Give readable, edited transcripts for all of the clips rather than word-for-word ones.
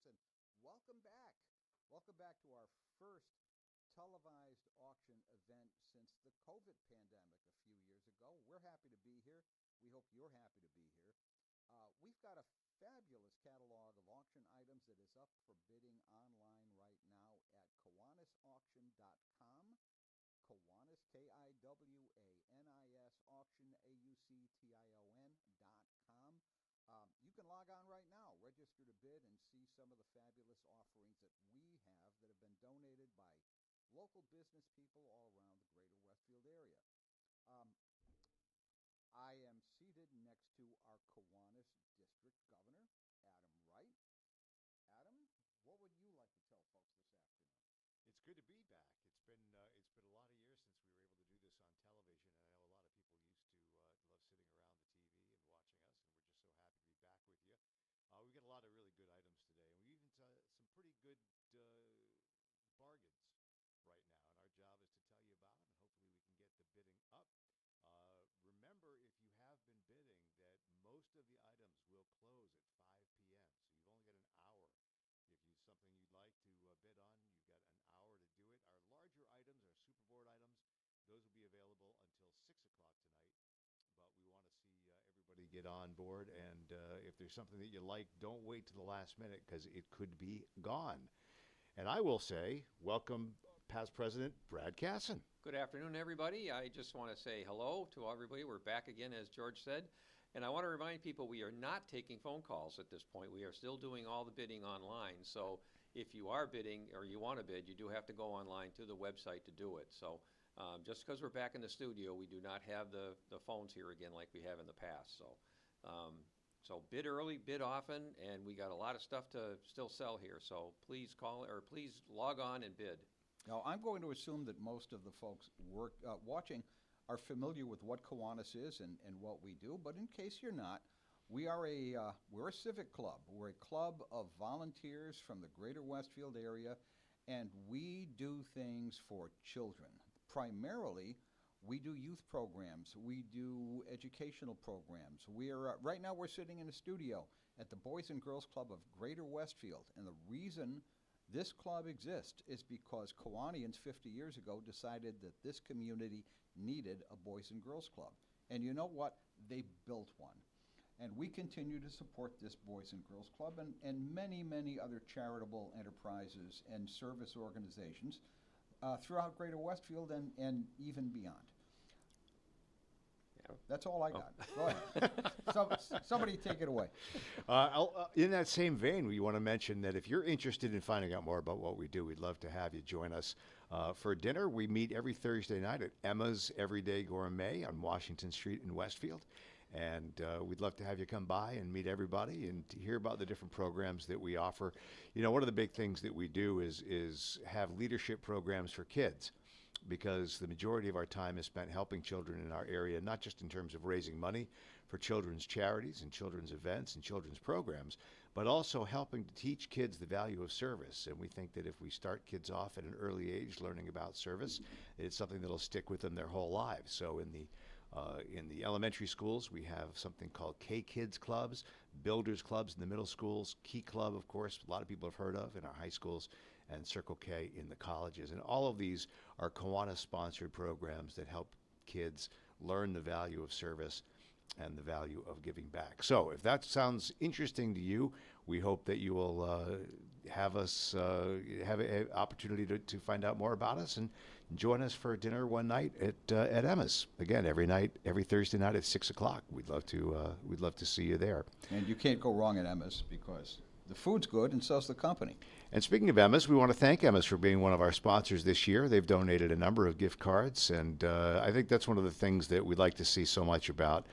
and welcome back. Welcome back to our first televised auction event since the COVID pandemic a few years ago. We're happy to be here. We hope you're happy to be here. We've got a fabulous catalog of auction items that is up for bidding online right now at kiwanisauction.com. Kiwanis, Kiwanis, auction, auction.com. You can log on right now, register to bid, and see some of the fabulous offerings that we have that have been donated by local business people all around the greater Westfield area. I am seated next to our Kiwanis District Governor, Adam Wright. Adam, what would you like to tell folks this afternoon? It's good to be back. It's been a lot of years since we were able to do this on television, and I know a lot of people used to love sitting around the TV and watching us, and we're just so happy to be back with you. We've got a lot of really good items today, and we even some pretty good bargains right now, and our job is to tell you about them, and hopefully we can get the bidding up. Remember, if you have been bidding, that most of the items will close at 5 p.m., so you've only got an hour. If you something you'd like to bid on, you've got an hour to do it. Our larger items, our superboard items, those will be available until 6 o'clock tonight. But we want to see everybody get on board, and if there's something that you like, don't wait to the last minute because it could be gone. And I will say, welcome, past President Brad Casson. Good afternoon, everybody. I just want to say hello to everybody. We're back again, as George said. And I want to remind people we are not taking phone calls at this point. We are still doing all the bidding online. So if you are bidding or you want to bid, you do have to go online to the website to do it. So just because we're back in the studio, we do not have the phones here again like we have in the past. So bid early, bid often, and we got a lot of stuff to still sell here. So please call or please log on and bid. Now, I'm going to assume that most of the folks watching are familiar with what Kiwanis is and what we do, but in case you're not, we're a civic club. We're a club of volunteers from the greater Westfield area, and we do things for children. Primarily, we do youth programs. We do educational programs. Right now we're sitting in a studio at the Boys and Girls Club of Greater Westfield, and the reason this club exists is because Kiwanians 50 years ago decided that this community needed a Boys and Girls Club. And you know what? They built one. And we continue to support this Boys and Girls Club and many, many other charitable enterprises and service organizations throughout Greater Westfield and even beyond. That's all I got. Go ahead. Somebody take it away. In that same vein, we want to mention that if you're interested in finding out more about what we do, we'd love to have you join us for dinner. We meet every Thursday night at Emma's Everyday Gourmet on Washington Street in Westfield. And we'd love to have you come by and meet everybody and to hear about the different programs that we offer. You know, one of the big things that we do is have leadership programs for kids, because the majority of our time is spent helping children in our area, not just in terms of raising money for children's charities and children's events and children's programs, but also helping to teach kids the value of service. And we think that if we start kids off at an early age learning about service, it's something that'll stick with them their whole lives. So in the elementary schools, we have something called K-Kids Clubs, Builders Clubs in the middle schools, Key Club, of course, a lot of people have heard of in our high schools, and Circle K in the colleges. And all of these are Kiwanis-sponsored programs that help kids learn the value of service and the value of giving back. So if that sounds interesting to you, we hope that you will have an opportunity to find out more about us and join us for dinner one night at Emma's. Again, every Thursday night at 6 o'clock. We'd love to see you there. And you can't go wrong at Emma's because the food's good and so's the company. And speaking of Emma's, we want to thank Emma's for being one of our sponsors this year. They've donated a number of gift cards, and I think that's one of the things that we'd like to see so much about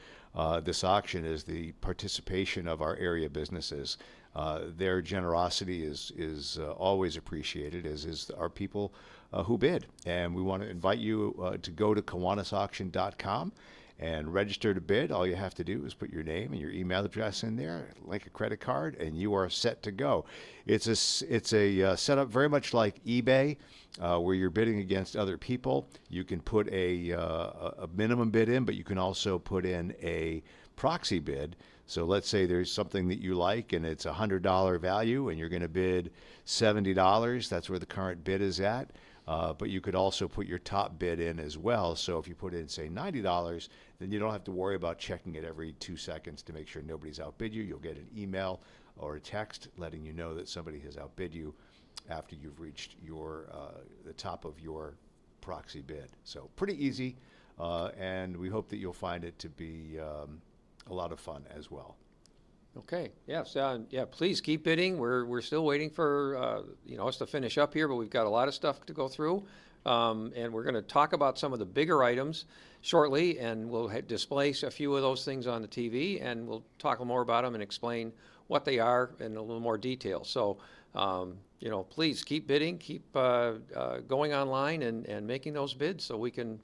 this auction is the participation of our area businesses. Their generosity is always appreciated, as is our people who bid. And we want to invite you to go to kiwanisauction.com and register to bid. All you have to do is put your name and your email address in there, link a credit card, and you are set to go. It's a setup very much like eBay, where you're bidding against other people. You can put a minimum bid in, but you can also put in a proxy bid. So let's say there's something that you like and it's $100 value and you're going to bid $70. That's where the current bid is at. But you could also put your top bid in as well. So if you put in, say, $90, then you don't have to worry about checking it every 2 seconds to make sure nobody's outbid you. You'll get an email or a text letting you know that somebody has outbid you after you've reached your the top of your proxy bid. So pretty easy, and we hope that you'll find it to be a lot of fun as well. Okay, yes, yeah, please keep bidding. We're still waiting for, us to finish up here, but we've got a lot of stuff to go through. And we're going to talk about some of the bigger items shortly, and we'll display a few of those things on the TV, and we'll talk more about them and explain what they are in a little more detail. So, please keep bidding, keep going online and making those bids so we can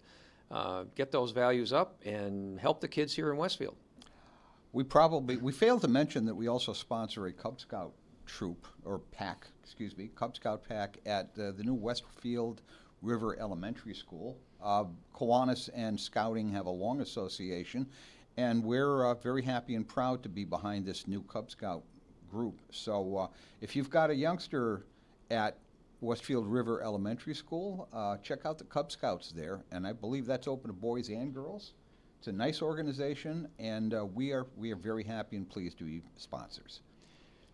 get those values up and help the kids here in Westfield. We failed to mention that we also sponsor a Cub Scout troop, or pack, Cub Scout pack at the new Westfield River Elementary School. Kiwanis and Scouting have a long association, and we're very happy and proud to be behind this new Cub Scout group. So if you've got a youngster at Westfield River Elementary School, check out the Cub Scouts there, and I believe that's open to boys and girls. It's a nice organization, and we are very happy and pleased to be sponsors.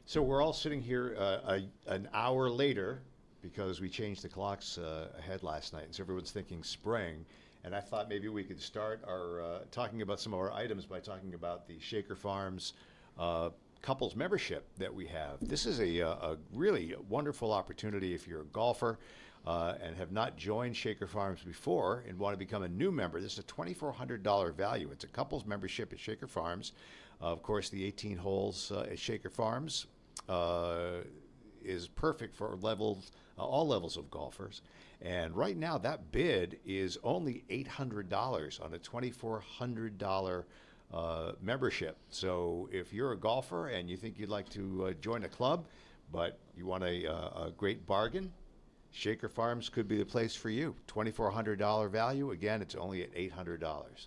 So we're all sitting here an hour later because we changed the clocks ahead last night, and so everyone's thinking spring. And I thought maybe we could start our talking about some of our items by talking about the Shaker Farms couples membership that we have. This is a really wonderful opportunity if you're a golfer and have not joined Shaker Farms before and want to become a new member. This is a $2,400 value. It's a couples membership at Shaker Farms. Of course, the 18 holes at Shaker Farms is perfect for all levels of golfers. And right now, that bid is only $800 on a $2,400 membership. So if you're a golfer and you think you'd like to join a club, but you want a great bargain, Shaker Farms could be the place for you. $2,400 value. Again, it's only at $800. Okay.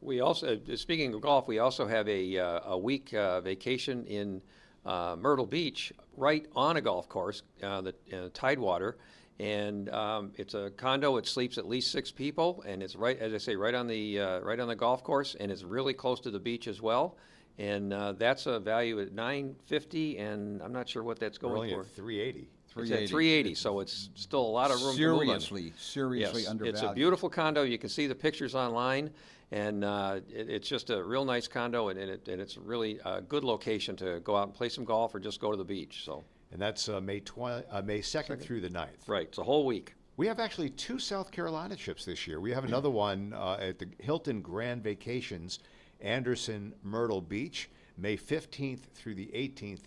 We also, speaking of golf, we also have a week vacation in Myrtle Beach, right on a golf course, the Tidewater, and it's a condo. It sleeps at least 6 people, and it's right, as I say, right on the golf course, and it's really close to the beach as well. And that's a value at $950, and I'm not sure what that's going We're only for. at $380. It's at $380, so it's still a lot of room to move on. Seriously Yes, undervalued. it's a beautiful condo. You can see the pictures online, and it's just a real nice condo, and it's really a good location to go out and play some golf or just go to the beach. So. And that's May 2nd through the 9th. Right, it's a whole week. We have actually 2 South Carolina trips this year. We have another one at the Hilton Grand Vacations, Anderson, Myrtle Beach, May 15th through the 18th.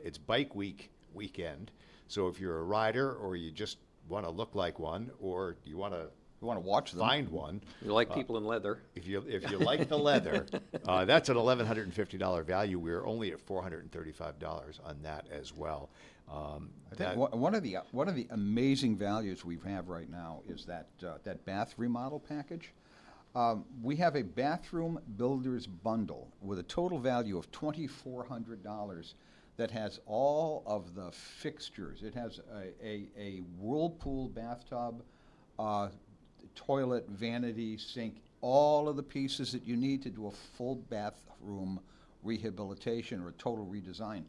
It's Bike Week weekend. So if you're a rider or you just want to look like one or you want to watch them, find one. You like people in leather. If you like the leather, that's an $1,150 value. We're only at $435 on that as well. I think one of the amazing values we have right now is that bath remodel package. We have a bathroom builder's bundle with a total value of $2,400 that has all of the fixtures. It has a whirlpool bathtub, toilet, vanity, sink, all of the pieces that you need to do a full bathroom rehabilitation or a total redesign.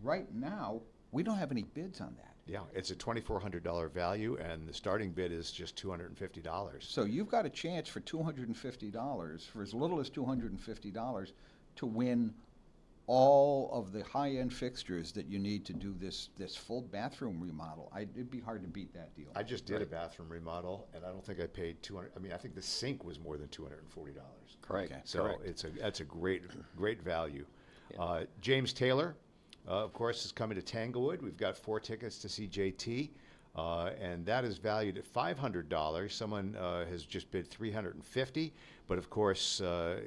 Right now, we don't have any bids on that. Yeah, it's a $2,400 value, and the starting bid is just $250. So you've got a chance for $250, for as little as $250, to win all of the high-end fixtures that you need to do this full bathroom remodel. It'd be hard to beat that deal. I just did a bathroom remodel, and I don't think I paid $200. I mean, I think the sink was more than $240. Correct. Okay. So that's a great value. Yeah. James Taylor, of course, is coming to Tanglewood. We've got 4 tickets to see JT, and that is valued at $500. Someone has just bid $350, but of course, I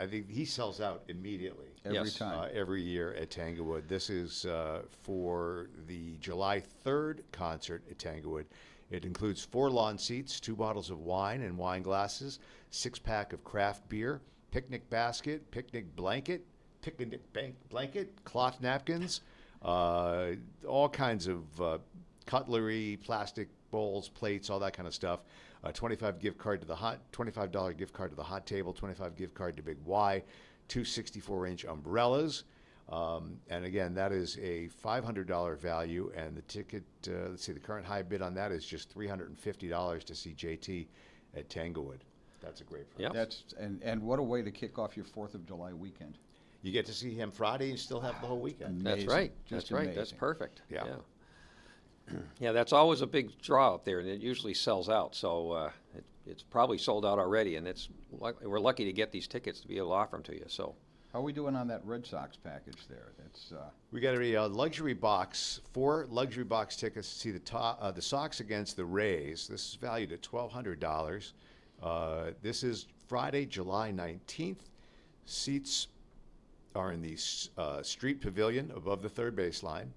think he sells out immediately. Every Yes. time. Every year at Tanglewood. This is for the July 3rd concert at Tanglewood. It includes 4 lawn seats, 2 bottles of wine and wine glasses, 6-pack of craft beer, picnic basket, picnic blanket, blanket, cloth napkins, all kinds of cutlery, plastic bowls, plates, all that kind of stuff. $25 gift card to the $25 gift card to the Hot Table, $25 gift card to Big Y, two 64-inch umbrellas. And again, that is a $500 value, and the ticket, let's see, the current high bid on that is just $350 to see JT at Tanglewood. That's a great price. Yep. That's and what a way to kick off your 4th of July weekend. You get to see him Friday and still have the whole weekend. That's Amazing. right. Just That's right. That's amazing. perfect. Yeah. Yeah, that's always a big draw out there, and it usually sells out. So it's probably sold out already, and we're lucky to get these tickets to be able to offer them to you. So How are we doing on that Red Sox package there? That's We got a luxury box, 4 luxury box tickets to see the Sox against the Rays. This is valued at $1,200. This is Friday, July 19th. Seats are in the street pavilion above the third baseline.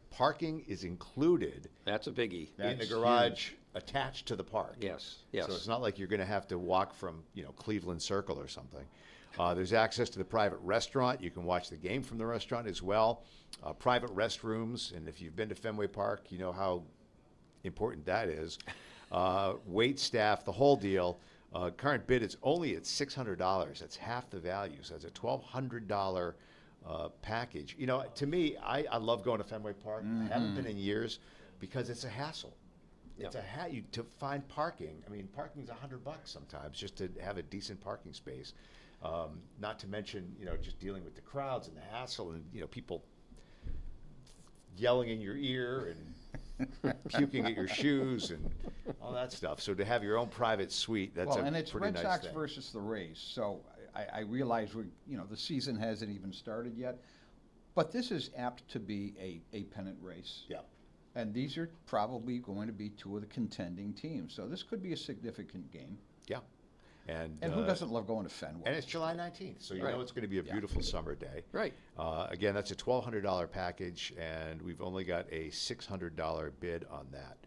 Parking is included that's a biggie. in the That's garage attached to the park. Yes. Yes. So it's not like you're going to have to walk from, Cleveland Circle or something. There's access to the private restaurant. You can watch the game from the restaurant as well. Private restrooms, and if you've been to Fenway Park, you know how important that is. Wait staff, the whole deal. Current bid is only at $600. That's half the value. So it's a $1,200 package. To me, I love going to Fenway Park. I haven't been in years because it's a hassle. It's to find parking. I mean, parking's $100 sometimes just to have a decent parking space. Not to mention, just dealing with the crowds and the hassle and, people yelling in your ear and puking at your shoes and all that stuff. So to have your own private suite, that's and a it's pretty Red nice Sox thing. versus the Rays. So I realize the season hasn't even started yet, but this is apt to be a pennant race. Yeah. And these are probably going to be 2 of the contending teams. So this could be a significant game. Yeah. And who doesn't love going to Fenway? And it's July 19th, so you Right. know it's going to be a beautiful summer day. Right. Again, that's a $1,200 package, and we've only got a $600 bid on that.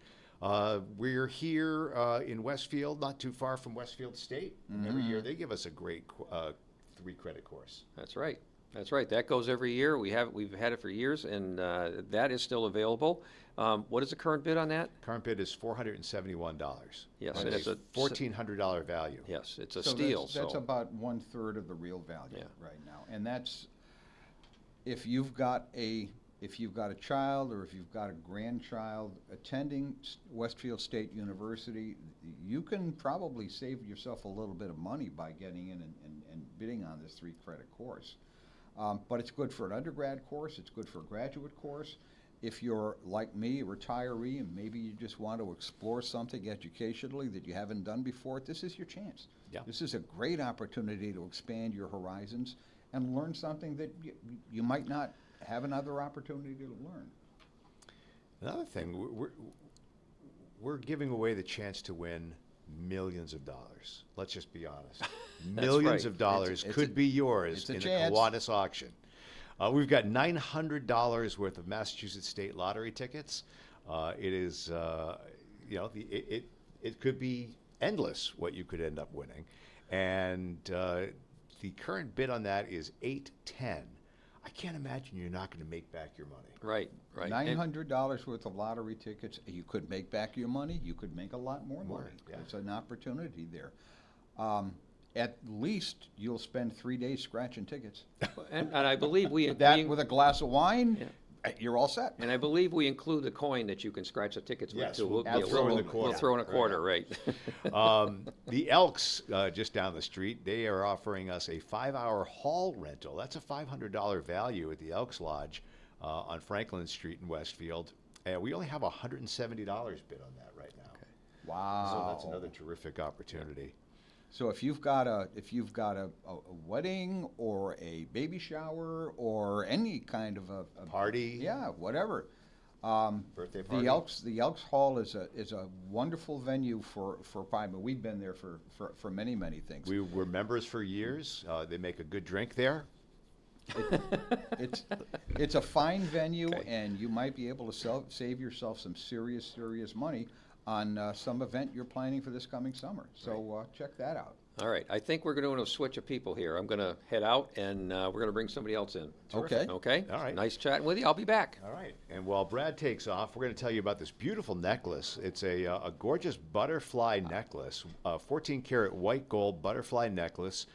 We're here in Westfield, not too far from Westfield State. And every year they give us a great 3-credit course. That's right. That's right. That goes every year. We've had it for years, and that is still available. What is the current bid on that? Current bid is $471. Yes, And and it's it's a $1,400 value. Yes, it's a So steal. That's so about 1/3 of the real value Yeah. right now, and that's if you've got a child or if you've got a grandchild attending Westfield State University, you can probably save yourself a little bit of money by getting in and bidding on this 3-credit course. But it's good for an undergrad course. It's good for a graduate course. If you're like me, a retiree, and maybe you just want to explore something educationally that you haven't done before, this is your chance. Yeah. This is a great opportunity to expand your horizons and learn something that you might not have another opportunity to learn. Another thing, we're giving away the chance to win millions of dollars. Let's just be honest. Millions right. of dollars It's could be yours it's a in the chance. Kiwanis auction. We've got $900 worth of Massachusetts State Lottery tickets. It is, it could be endless what you could end up winning. And the current bid on that is $810. I can't imagine you're not going to make back your money. right, right. And- $900 worth of lottery tickets. You could make back your money. You could make a lot more money. Yeah. There's an opportunity there. At least you'll spend 3 days scratching tickets. And I believe That with a glass of wine, you're all set. and I believe we include the coin that you can scratch the tickets with Yes, too. we'll Yeah, throw in the we'll quarter. throw in a quarter, right? The Elks, just down the street, they are offering us a 5-hour hall rental. That's a $500 value at the Elks Lodge on Franklin Street in Westfield. And we only have $170 bid on that right now. So Wow. that's another terrific opportunity. So if you've got a wedding or a baby shower or any kind of a Party. yeah, whatever. Birthday party. The Elks Hall is a wonderful venue for private. We've been there for many things. We were members for years. They make a good drink there. It's a fine venue, Okay. and you might be able to save yourself some serious money on some event you're planning for this coming summer. So check that out. All right, I think we're going to do a switch of people here. I'm going to head out, and we're going to bring somebody else in. Okay. Okay? All right. Nice chatting with you. I'll be back. All right. And while Brad takes off, we're going to tell you about this beautiful necklace. It's a gorgeous butterfly necklace, 14-karat white gold butterfly necklace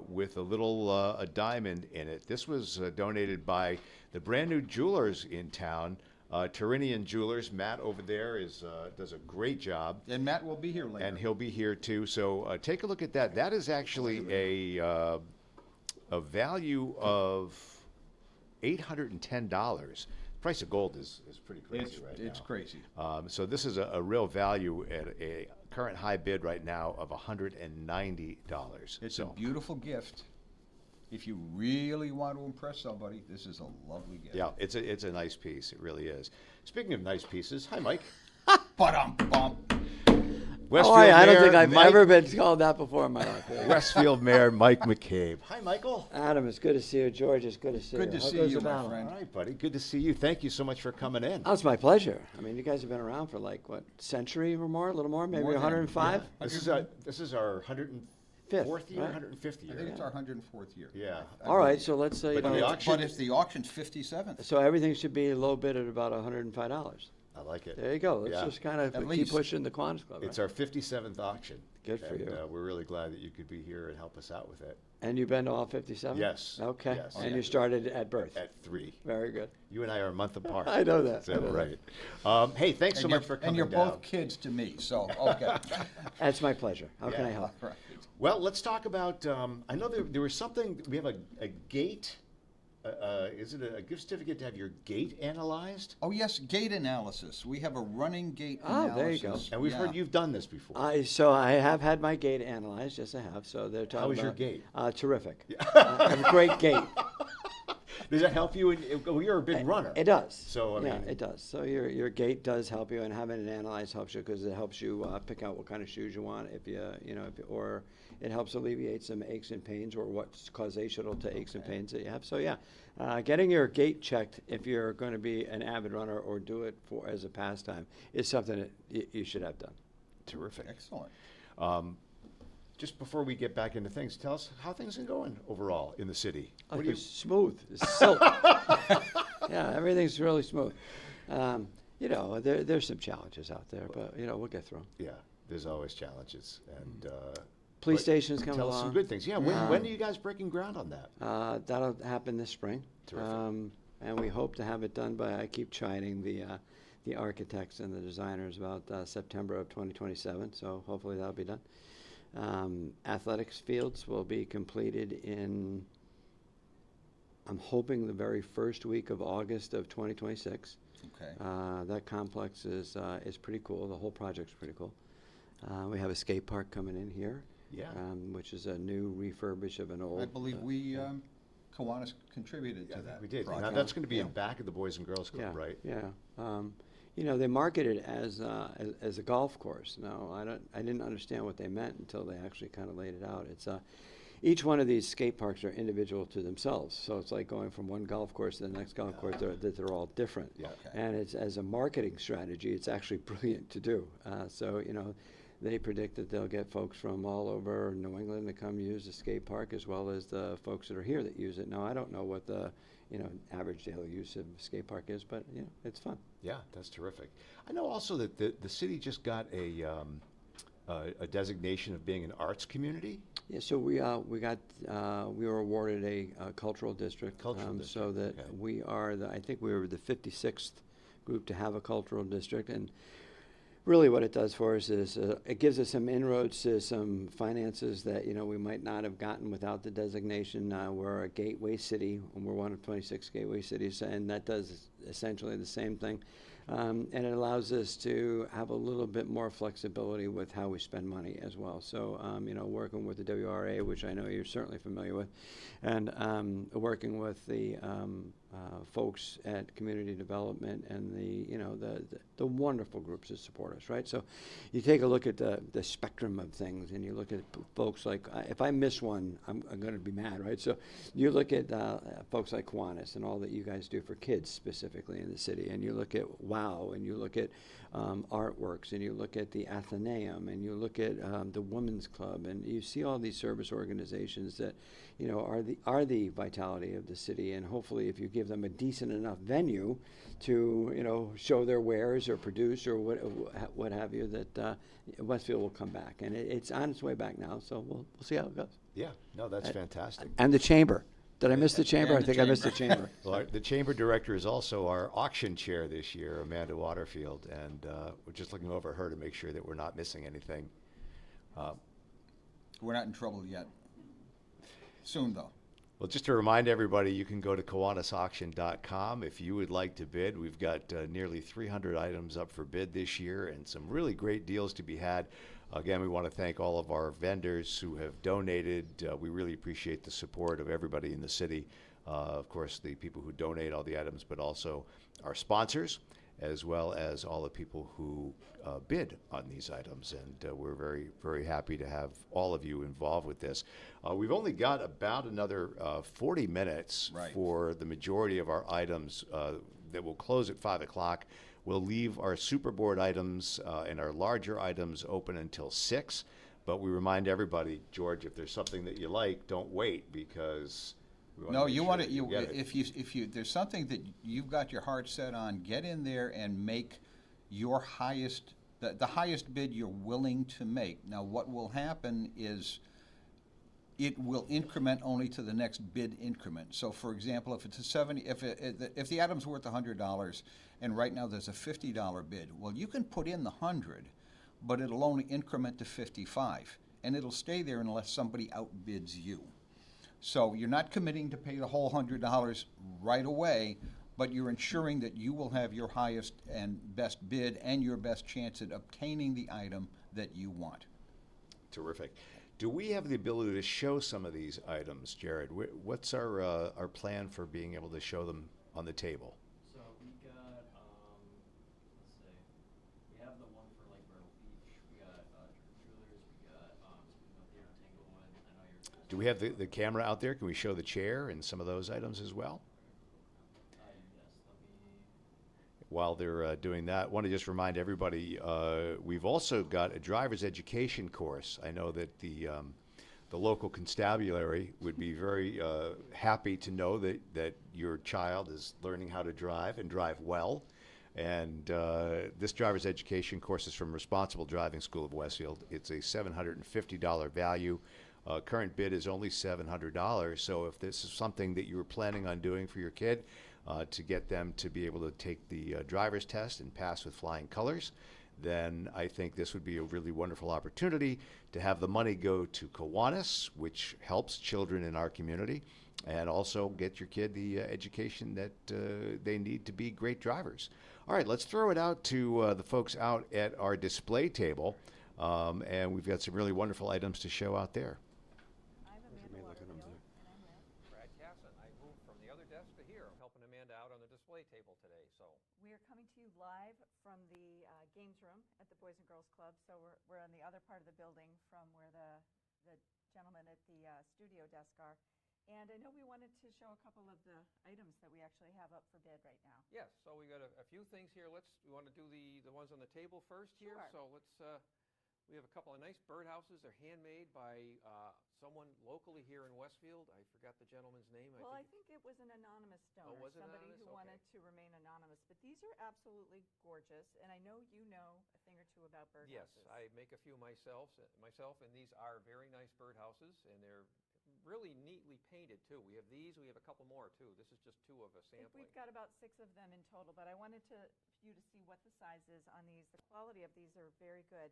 with a little a diamond in it. This was donated by the brand new jewelers in town, Tyrrhenian Jewelers. Matt over there does a great job. And Matt will be here later. And he'll be here too. So take a look at that. That is actually a value of $810. Price of gold is pretty crazy right now. It's crazy. So this is a real value at a current high bid right now of $190. It's so, a beautiful gift. If you really want to impress somebody, this is a lovely gift. yeah, it's a nice piece. It really is. Speaking of nice pieces, hi Mike. Ba-dum-bum. Westfield I don't Mayor think I've Mike- ever been called that before in my life. Westfield Mayor Mike McCabe. Hi Michael. Adam, it's good to see you. George, it's good to see Good you. to How see goes you, the my battle? friend. All right, buddy. Good to see you. Thank you so much for coming in. Oh, it's my pleasure. I mean, you guys have been around for like, what, century or more? A little more? Maybe More than- 105? yeah. This is our 104th year, right? 105th I year. think it's our 104th year. Yeah. All right, so let's say, But the auction- But if the auction's 57th, so everything should be low bid at about $105. I like it. There you go. Let's Yeah. just kind of At keep least. pushing the Kiwanis Club. It's Right? our 57th auction. Good for and, you. we're really glad that you could be here and help us out with it. And you've been to all 57? Yes. Okay. Yes. And Yeah. you started at birth? At 3. Very good. You and I are a month apart. I know that. Is I that know that. right? Hey, thanks so and much you're, for coming and you're down. both kids to me, so, okay. That's my pleasure. How can I Yeah. help? Right. Well, let's talk about, I know there was something, we have a gate, is it a gift certificate to have your gate analyzed? Oh, yes, gate analysis. We have a running gate Oh, analysis. there you go. And we've Yeah. heard you've done this before. So I have had my gate analyzed. Yes, I have. So they're talking How was your about- gate? Terrific. I have a great gate. Does that help you? Well, you're a big runner. It does. So, I yeah, mean- it does. So your gait does help you, and having it analyzed helps you because it helps you pick out what kind of shoes you want. Or it helps alleviate some aches and pains, or what's causational to aches and pains that you have. So yeah, getting your gait checked if you're going to be an avid runner or do it for as a pastime is something that you should have done. Terrific. Excellent. Just before we get back into things, tell us how things are going overall in the city. Oh, What do you? it's smooth. It's silk. Yeah, everything's really smooth. There's some challenges out there, but we'll get through 'em. Yeah, there's always challenges, and Police but station's coming tell us some along. good things. Yeah, when are you guys breaking ground on that? That'll happen this spring. Terrific. And we hope to have it done by, I keep chiding the architects and the designers about September of 2027, so hopefully that'll be done. Athletics fields will be completed in, I'm hoping, the very first week of August of 2026. Okay. That complex is pretty cool. The whole project's pretty cool. We have a skate park coming in here. Yeah. Which is a new refurbish of an old. I believe we, Kiwanis contributed to that. We did. Now project. that's going to be Yeah. in back of the Boys and Girls Club, right? Yeah. They market it as a golf course. Now, I didn't understand what they meant until they actually kind of laid it out. It's each one of these skate parks are individual to themselves. So it's like going from one golf course to the next golf course. They're all different. Yeah. Okay. And it's, as a marketing strategy, it's actually brilliant to do. They predict that they'll get folks from all over New England to come use the skate park, as well as the folks that are here that use it. Now, I don't know what the average daily use of a skate park is, but it's fun. Yeah, that's terrific. I know also that the city just got a designation of being an arts community. Yeah, so we were awarded a cultural district. Cultural So district, that okay. we are I think we were the 56th group to have a cultural district, and really what it does for us is it gives us some inroads to some finances that we might not have gotten without the designation. We're a gateway city, and we're one of 26 gateway cities, and that does essentially the same thing. And it allows us to have a little bit more flexibility with how we spend money as well. So, working with the WRA, which I know you're certainly familiar with, and working with the folks at community development and the wonderful groups that support us, right? So you take a look at the spectrum of things, and you look at folks like, if I miss one, I'm going to be mad, right? So you look at folks like Kiwanis and all that you guys do for kids specifically in the city, and you look at WOW, and you look at Artworks, and you look at the Athenaeum, and you look at the Women's Club, and you see all these service organizations that, are the vitality of the city. And hopefully, if you give them a decent enough venue to, show their wares or produce or what have you, that Westfield will come back. And it's on its way back now, so we'll see how it goes. Yeah, no, that's fantastic. And the Chamber. Did I miss the Chamber? And I think I missed the Chamber. Well, the chamber director is also our auction chair this year, Amanda Waterfield, and we're just looking over her to make sure that we're not missing anything. We're not in trouble yet. Soon, though. Well, just to remind everybody, you can go to KiwanisAuction.com if you would like to bid. We've got nearly 300 items up for bid this year and some really great deals to be had. Again, we want to thank all of our vendors who have donated. We really appreciate the support of everybody in the city. Of course, the people who donate all the items, but also our sponsors, as well as all the people who bid on these items. And we're very, very happy to have all of you involved with this. We've only got about another 40 minutes for the majority of our items that will close at 5 o'clock. We'll leave our Superboard items and our larger items open until 6. But we remind everybody, George, if there's something that you like, don't wait, because No, you want to. If you there's something that you've got your heart set on, get in there and make your highest, the highest bid you're willing to make. Now, what will happen is it will increment only to the next bid increment. So, for example, if it's a 70, if the item's worth $100, and right now there's a $50 bid, well, you can put in the 100, but it'll only increment to 55, and it'll stay there unless somebody outbids you. So you're not committing to pay the whole $100 right away, but you're ensuring that you will have your highest and best bid and your best chance at obtaining the item that you want. Terrific. Do we have the ability to show some of these items, Jared? What's our plan for being able to show them on the table? So we got, let's see, we have the one for Lake Myrtle Beach. We got Jewelers. We got something up here on Tanglewood. I know you're. Do we have the camera out there? Can we show the chair and some of those items as well? Yes, let me. While they're doing that, I want to just remind everybody, we've also got a driver's education course. I know that the local constabulary would be very happy to know that your child is learning how to drive and drive well. And this driver's education course is from Responsible Driving School of Westfield. It's a $750 value. Current bid is only $700. So if this is something that you were planning on doing for your kid, to get them to be able to take the driver's test and pass with flying colors, then I think this would be a really wonderful opportunity to have the money go to Kiwanis, which helps children in our community, and also get your kid the education that they need to be great drivers. All right, let's throw it out to the folks out at our display table, and we've got some really wonderful items to show out there. Table today, so we are coming to you live from the games room at the Boys and Girls Club. So we're on the other part of the building from where the gentlemen at the studio desk are. And I know we wanted to show a couple of the items that we actually have up for bid right now. yes, so we got a few things here. We want to do the ones on the table first here. Sure. So let's we have a couple of nice birdhouses. They're handmade by someone locally here in Westfield. I forgot the gentleman's name. Well, I think it was an anonymous donor, was it somebody anonymous? who Okay. wanted to remain anonymous. But these are absolutely gorgeous, and I know you know a thing or two about birdhouses. Yes, I make a few myself, and these are very nice birdhouses, and they're really neatly painted too. We have these. We have a couple more too. This is just two of a I think sampling. we've got about 6 of them in total, but I wanted you to see what the size is on these. The quality of these are very good.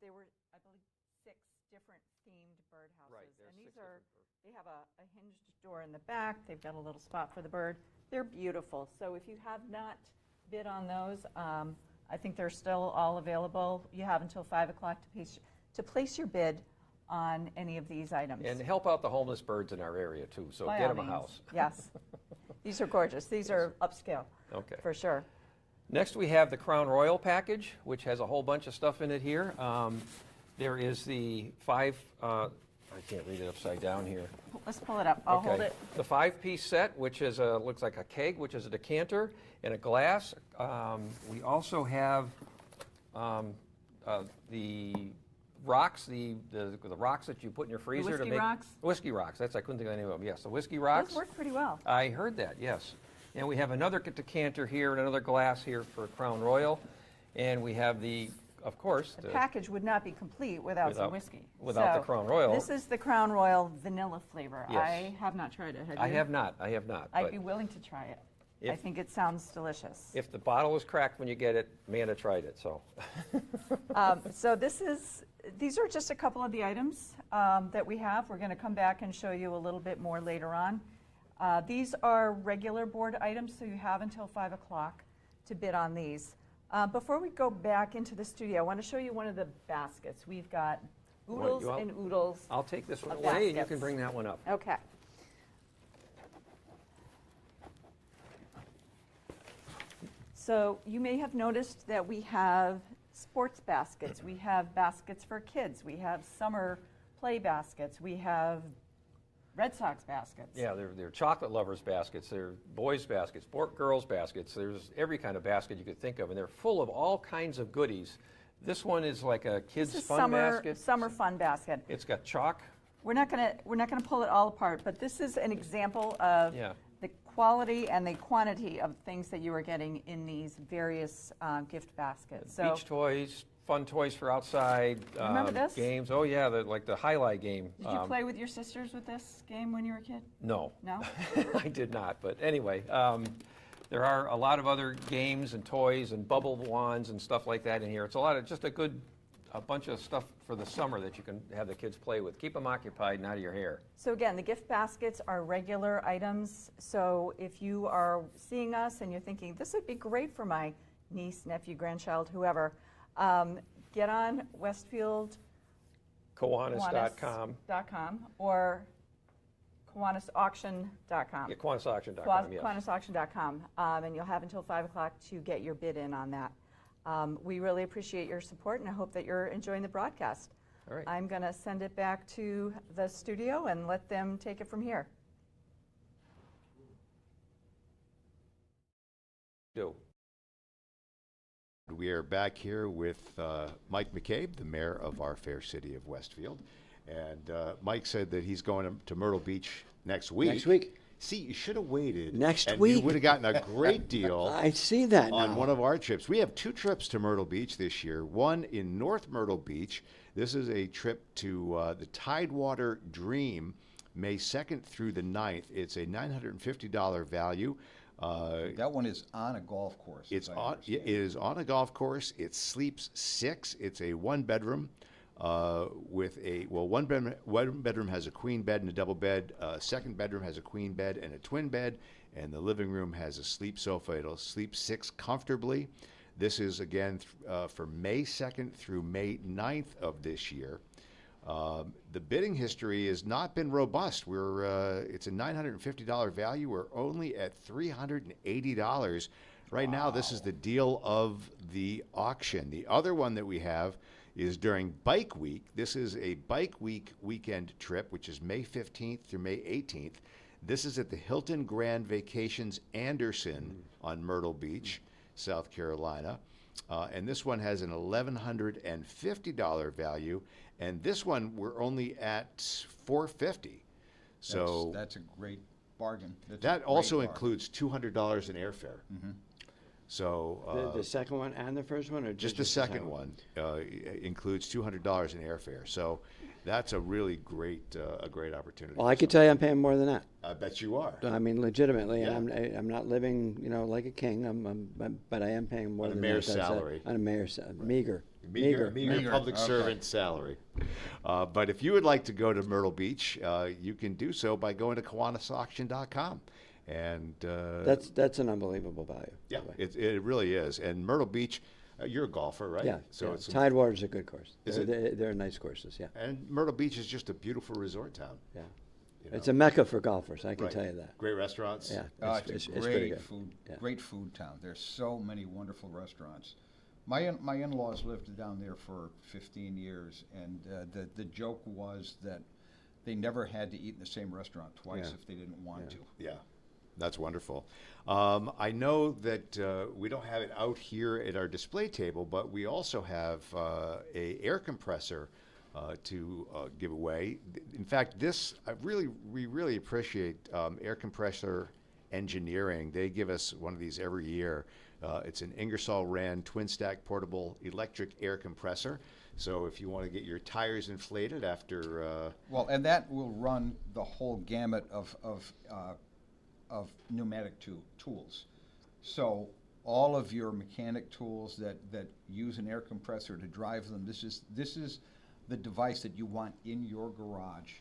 There were, I believe, 6 different themed birdhouses. Right, there's and these 6 are, different they have a hinged door in the back. They've got a little spot for the bird. They're beautiful. So if you have not bid on those, I think they're still all available. You have until 5 o'clock to place your bid on any of these items. And help out the homeless birds in our area too. So By get all them a means. house. Yes. These are gorgeous. These are upscale, Okay. for sure. Next, we have the Crown Royal package, which has a whole bunch of stuff in it here. There is the I can't read it upside down here. Let's pull it up. I'll hold Okay. it. The 5-piece set, which is looks like a keg, which is a decanter and a glass. We also have the rocks, the rocks that you put in your freezer to whiskey make rocks? whiskey rocks. I couldn't think of the name of them. Yes, the whiskey rocks. Those work pretty well. I heard that. Yes, and we have another decanter here and another glass here for Crown Royal, and we have of course, The package would not be complete without some whiskey. without the So, Crown Royal. This is the Crown Royal vanilla flavor. Yes. I have not tried it. Have you? I have not. I'd but be willing to try it. I If- think it sounds delicious. if the bottle is cracked when you get it, Amanda tried it. So. So these are just a couple of the items that we have. We're going to come back and show you a little bit more later on. These are regular board items, so you have until 5 o'clock to bid on these. Before we go back into the studio, I want to show you one of the baskets. We've got oodles you want- and oodles. I'll take this one Of away, and you baskets. can bring that one up. Okay. So you may have noticed that we have sports baskets. We have baskets for kids. We have summer play baskets. We have Red Sox baskets. Yeah, they're chocolate lovers baskets, they're boys baskets, girls baskets. There's every kind of basket you could think of, and they're full of all kinds of goodies. This one is like a kid's This is fun basket. summer fun basket. It's got chalk. We're not gonna pull it all apart, but this is an example of Yeah. the quality and the quantity of things that you are getting in these various gift baskets. So Beach toys, fun toys for outside. Remember this? Games. Oh yeah, like the highlight game. did you play with your sisters with this game when you were a kid? No. No? I did not. But anyway, there are a lot of other games and toys and bubble wands and stuff like that in here. It's just a bunch of stuff for the summer that you can have the kids play with. Keep them occupied and out of your hair. So again, the gift baskets are regular items. So if you are seeing us and you're thinking, this would be great for my niece, nephew, grandchild, whoever, get on Westfield Kiwanis.com. or KiwanisAuction.com. Yeah, KiwanisAuction.com, yes. KiwanisAuction.com, and you'll have until 5 o'clock to get your bid in on that. We really appreciate your support, and I hope that you're enjoying the broadcast. All right. I'm going to send it back to the studio and let them take it from here. Do. We are back here with Mike McCabe, the mayor of our fair city of Westfield. And Mike said that he's going to Myrtle Beach next week. Next week. See, you should have waited. Next and week. You would have gotten a great deal I see that on now. one of our trips. We have 2 trips to Myrtle Beach this year. One in North Myrtle Beach. This is a trip to the Tidewater Dream, May 2nd through the 9th. It's a $950 value. That one is on a golf course. It as I understand. is on a golf course. It sleeps 6. It's a 1-bedroom with one bedroom has a queen bed and a double bed. Second bedroom has a queen bed and a twin bed, and the living room has a sleep sofa. It'll sleep 6 comfortably. This is again for May 2nd through May 9th of this year. The bidding history has not been robust. It's a $950 value. We're only at $380 right now. This is the deal of the auction. The other one that we have is during Bike Week. This is a Bike Week weekend trip, which is May 15th through May 18th. This is at the Hilton Grand Vacations Anderson on Myrtle Beach, South Carolina. And this one has an $1,150 value. And this one, we're only at $450. So That's a great bargain. That's a that great also bargain. includes $200 in airfare. So The second one and the first one, or just the second one includes $200 in airfare. So that's a really great opportunity. Well, I could tell you I'm paying more than that. I bet you are. I mean, legitimately, Yeah. I'm not living, like a king. But I am paying more On a than mayor's that. That's salary. On a mayor's salary, meager. Meager Meager, public okay. servant salary. But if you would like to go to Myrtle Beach, you can do so by going to KiwanisAuction.com. And That's an unbelievable value. yeah, by the way. it really is. And Myrtle Beach, you're a golfer, right? Yeah. So yeah. it's Tidewater's a good course. Is They're nice courses. Yeah. and Myrtle Beach is just a beautiful resort town. Yeah. You know? It's a mecca for golfers, I can Right. tell you that. Great restaurants. Yeah, It's a pretty great good. food, Yeah. great food town. There's so many wonderful restaurants. My in-laws lived down there for 15 years, and the joke was that they never had to eat in the same restaurant twice Yeah. if they didn't want to. Yeah, that's wonderful. I know that we don't have it out here at our display table, but we also have a air compressor to give away. In fact, we really appreciate air compressor engineering. They give us one of these every year. It's an Ingersoll Rand twin stack portable electric air compressor. So if you want to get your tires inflated after Well, and that will run the whole gamut of pneumatic tools. So all of your mechanic tools that use an air compressor to drive them, this is the device that you want in your garage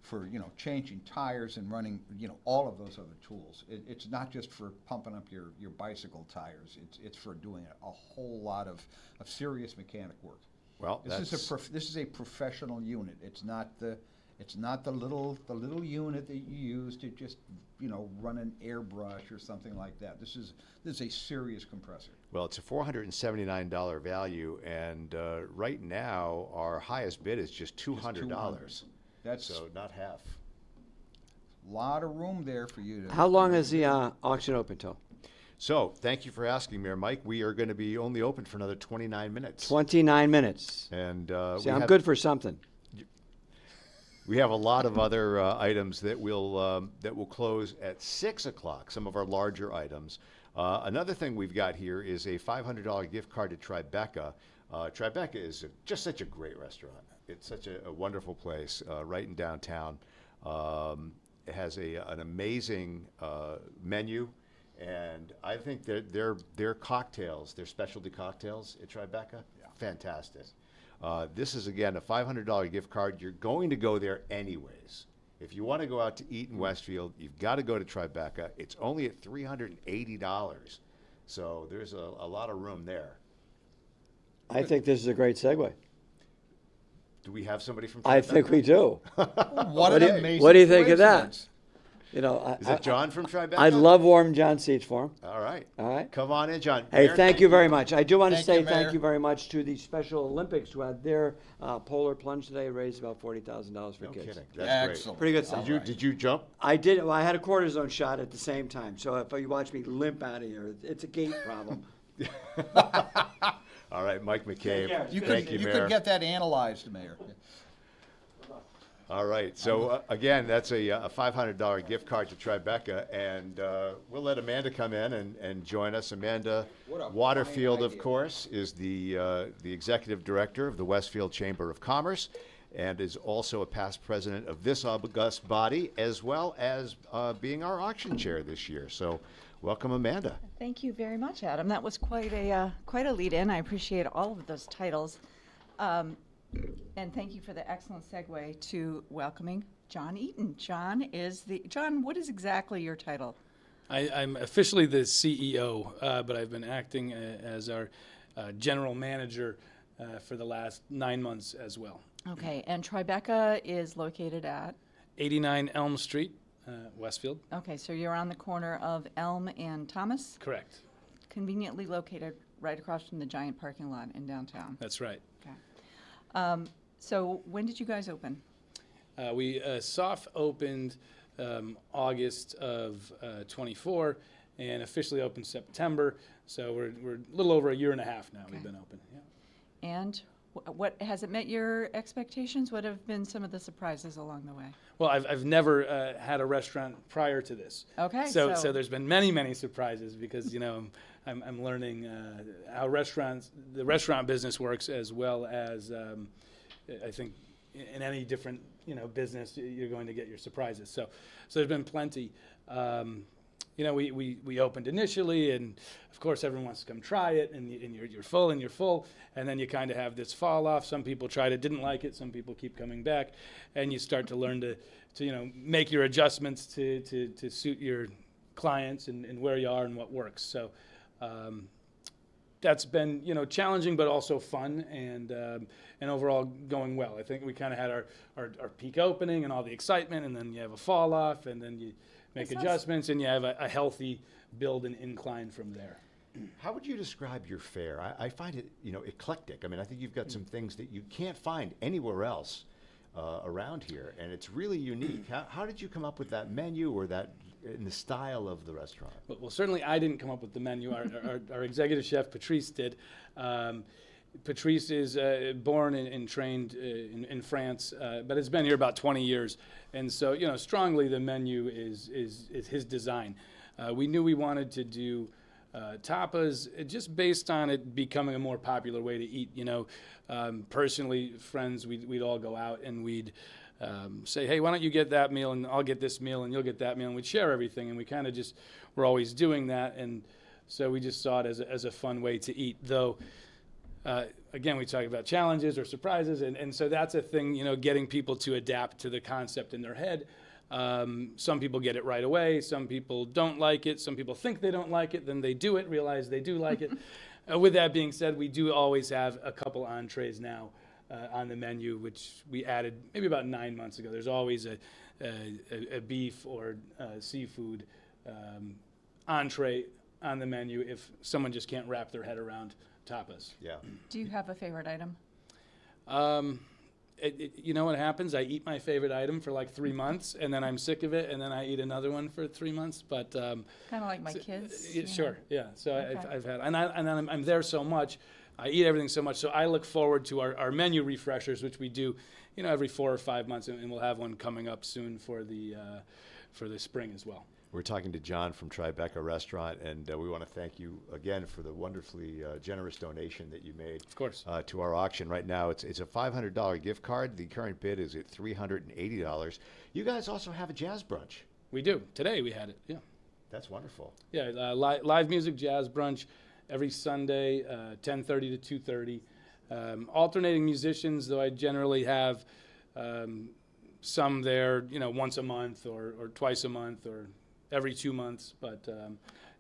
for, changing tires and running, all of those other tools. It's not just for pumping up your bicycle tires. It's for doing a whole lot of serious mechanic work. well, This is a professional unit. It's not the little unit that you use to just run an airbrush or something like that. This is a serious compressor. well, it's a $479 value, and right now our highest bid is just $200. That's So not half. a lot of room there for you to. How long is the auction open till? So thank you for asking, Mayor Mike. We are going to be only open for another 29 minutes. 29 minutes. And See, I'm good for something. We have a lot of other items that will close at 6 o'clock. Some of our larger items. Another thing we've got here is a $500 gift card to Tribeca. Tribeca is just such a great restaurant. It's such a wonderful place right in downtown. It has an amazing menu, and I think their cocktails, their specialty cocktails at Tribeca, fantastic. This is, again, a $500 gift card. You're going to go there anyways. If you want to go out to eat in Westfield, you've got to go to Tribeca. It's only at $380, so there's a lot of room there. I think this is a great segue. Do we have somebody from Tribeca? I think we do. What an amazing What do you think of that? coincidence. Is that John from Tribeca? I'd love warm John seats for him. All right. All right. Come on in, John. Hey, Mayor, thank you very much. I do want to Thank say you, thank Mayor. you very much to the Special Olympics who had their polar plunge today, raised about $40,000 for No kids. kidding. That's Excellent. Pretty good stuff. Did you jump? I did. Well, I had a cortisone shot at the same time, so if you watch me limp out of here, it's a gait problem. All right, Mike McCabe. care. Thank you, Mayor. could get that analyzed, Mayor. All right, so again, that's a $500 gift card to Tribeca, and we'll let Amanda come in and join us. Amanda What a Waterfield, fine of idea. course, is the executive director of the Westfield Chamber of Commerce, and is also a past president of this august body, as well as being our auction chair this year. So, welcome, Amanda. Thank you very much, Adam. That was quite a lead-in. I appreciate all of those titles. And thank you for the excellent segue to welcoming John Eaton. John, what is exactly your title? I'm officially the CEO, but I've been acting as our general manager for the last 9 months as well. Okay, and Tribeca is located at? 89 Elm Street, Westfield. Okay, so you're on the corner of Elm and Thomas? Correct. Conveniently located right across from the giant parking lot in downtown. That's right. Okay. So when did you guys open? We soft opened August of 24 and officially opened September. So we're a little over a year and a half now we've Okay. been open. Yeah. And what has it met your expectations? What have been some of the surprises along the way? Well, I've never had a restaurant prior to this. Okay, So so- there's been many surprises because I'm learning how the restaurant business works, as well as I think in any different business you're going to get your surprises. So there's been plenty. We opened initially, and of course everyone wants to come try it, and you're full, and then you kind of have this fall off. Some people tried it, didn't like it. Some people keep coming back, and you start to learn to make your adjustments to suit your clients and where you are and what works. So that's been, you know, challenging but also fun, and overall going well. I think we kind of had our peak opening and all the excitement, and then you have a fall off, and then you make That sounds- adjustments, and you have a healthy build and incline from there. How would you describe your fair? I find it, you know, eclectic. I mean, I think you've got some things that you can't find anywhere else around here, and it's really unique. How did you come up with that menu or that in the style of the restaurant? Well, certainly I didn't come up with the menu. Our executive chef, Patrice, did. Patrice is born and trained in France, but has been here about 20 years. And so, you know, strongly the menu is his design. We knew we wanted to do tapas just based on it becoming a more popular way to eat. You know, personally, friends, we'd all go out and we'd say, hey, why don't you get that meal and I'll get this meal and you'll get that meal, and we'd share everything, and we kind of just were always doing that, and so we just saw it as a fun way to eat. Though, again, we talk about challenges or surprises, and so that's a thing, you know, getting people to adapt to the concept in their head. Some people get it right away, some people don't like it, some people think they don't like it, then they do it, realize they do like it. With that being said, we do always have a couple entrees now on the menu, which we added maybe about 9 months ago. There's always a beef or seafood entree on the menu if someone just can't wrap their head around tapas. Yeah. Do you have a favorite item? You know what happens? I eat my favorite item for like 3 months, and then I'm sick of it, and then I eat another one for 3 months. But Kind of like my kids? yeah, you know? sure, yeah. So Okay. I've had, and I'm there so much. I eat everything so much, so I look forward to our menu refreshers, which we do, you know, every 4 or 5 months, and we'll have one coming up soon for the spring as well. We're talking to John from Tribeca Restaurant, and we want to thank you again for the wonderfully generous donation that you made. Of course. To our auction right now. It's a $500 gift card. The current bid is at $380. You guys also have a jazz brunch. We do. Today we had it, yeah. That's wonderful. Yeah, live music, jazz brunch every Sunday, 10:30 to 2:30. Alternating musicians, though I generally have some there, you know, once a month or twice a month or every 2 months. But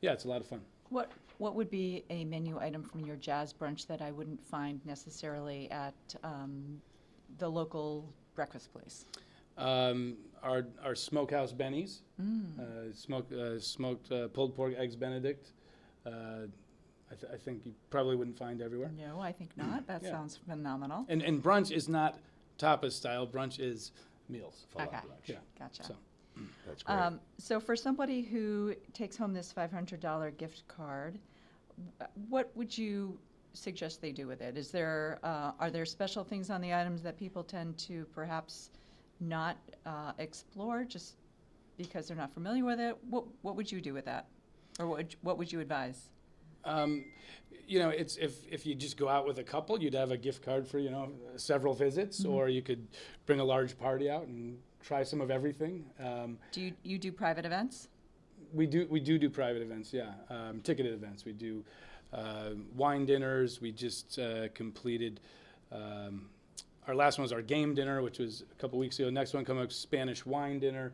yeah, it's a lot of fun. What would be a menu item from your jazz brunch that I wouldn't find necessarily at the local breakfast place? Our smokehouse bennies, smoked pulled pork eggs Benedict. I think you probably wouldn't find everywhere. No, I think not. That Yeah. sounds phenomenal. And brunch is not tapas style. Brunch is meals. Full-on Okay. brunch. Yeah. Gotcha. So. That's great. So for somebody who takes home this $500 gift card, what would you suggest they do with it? Are there special things on the items that people tend to perhaps not explore just because they're not familiar with it? What would you do with that, or what would you advise? You know, it's if you just go out with a couple, you'd have a gift card for, you know, several visits, or you could bring a large party out and try some of everything. Do you do private events? We do private events, yeah. Ticketed events. We do wine dinners. We just completed our last one was our game dinner, which was a couple weeks ago. Next one coming up, Spanish wine dinner.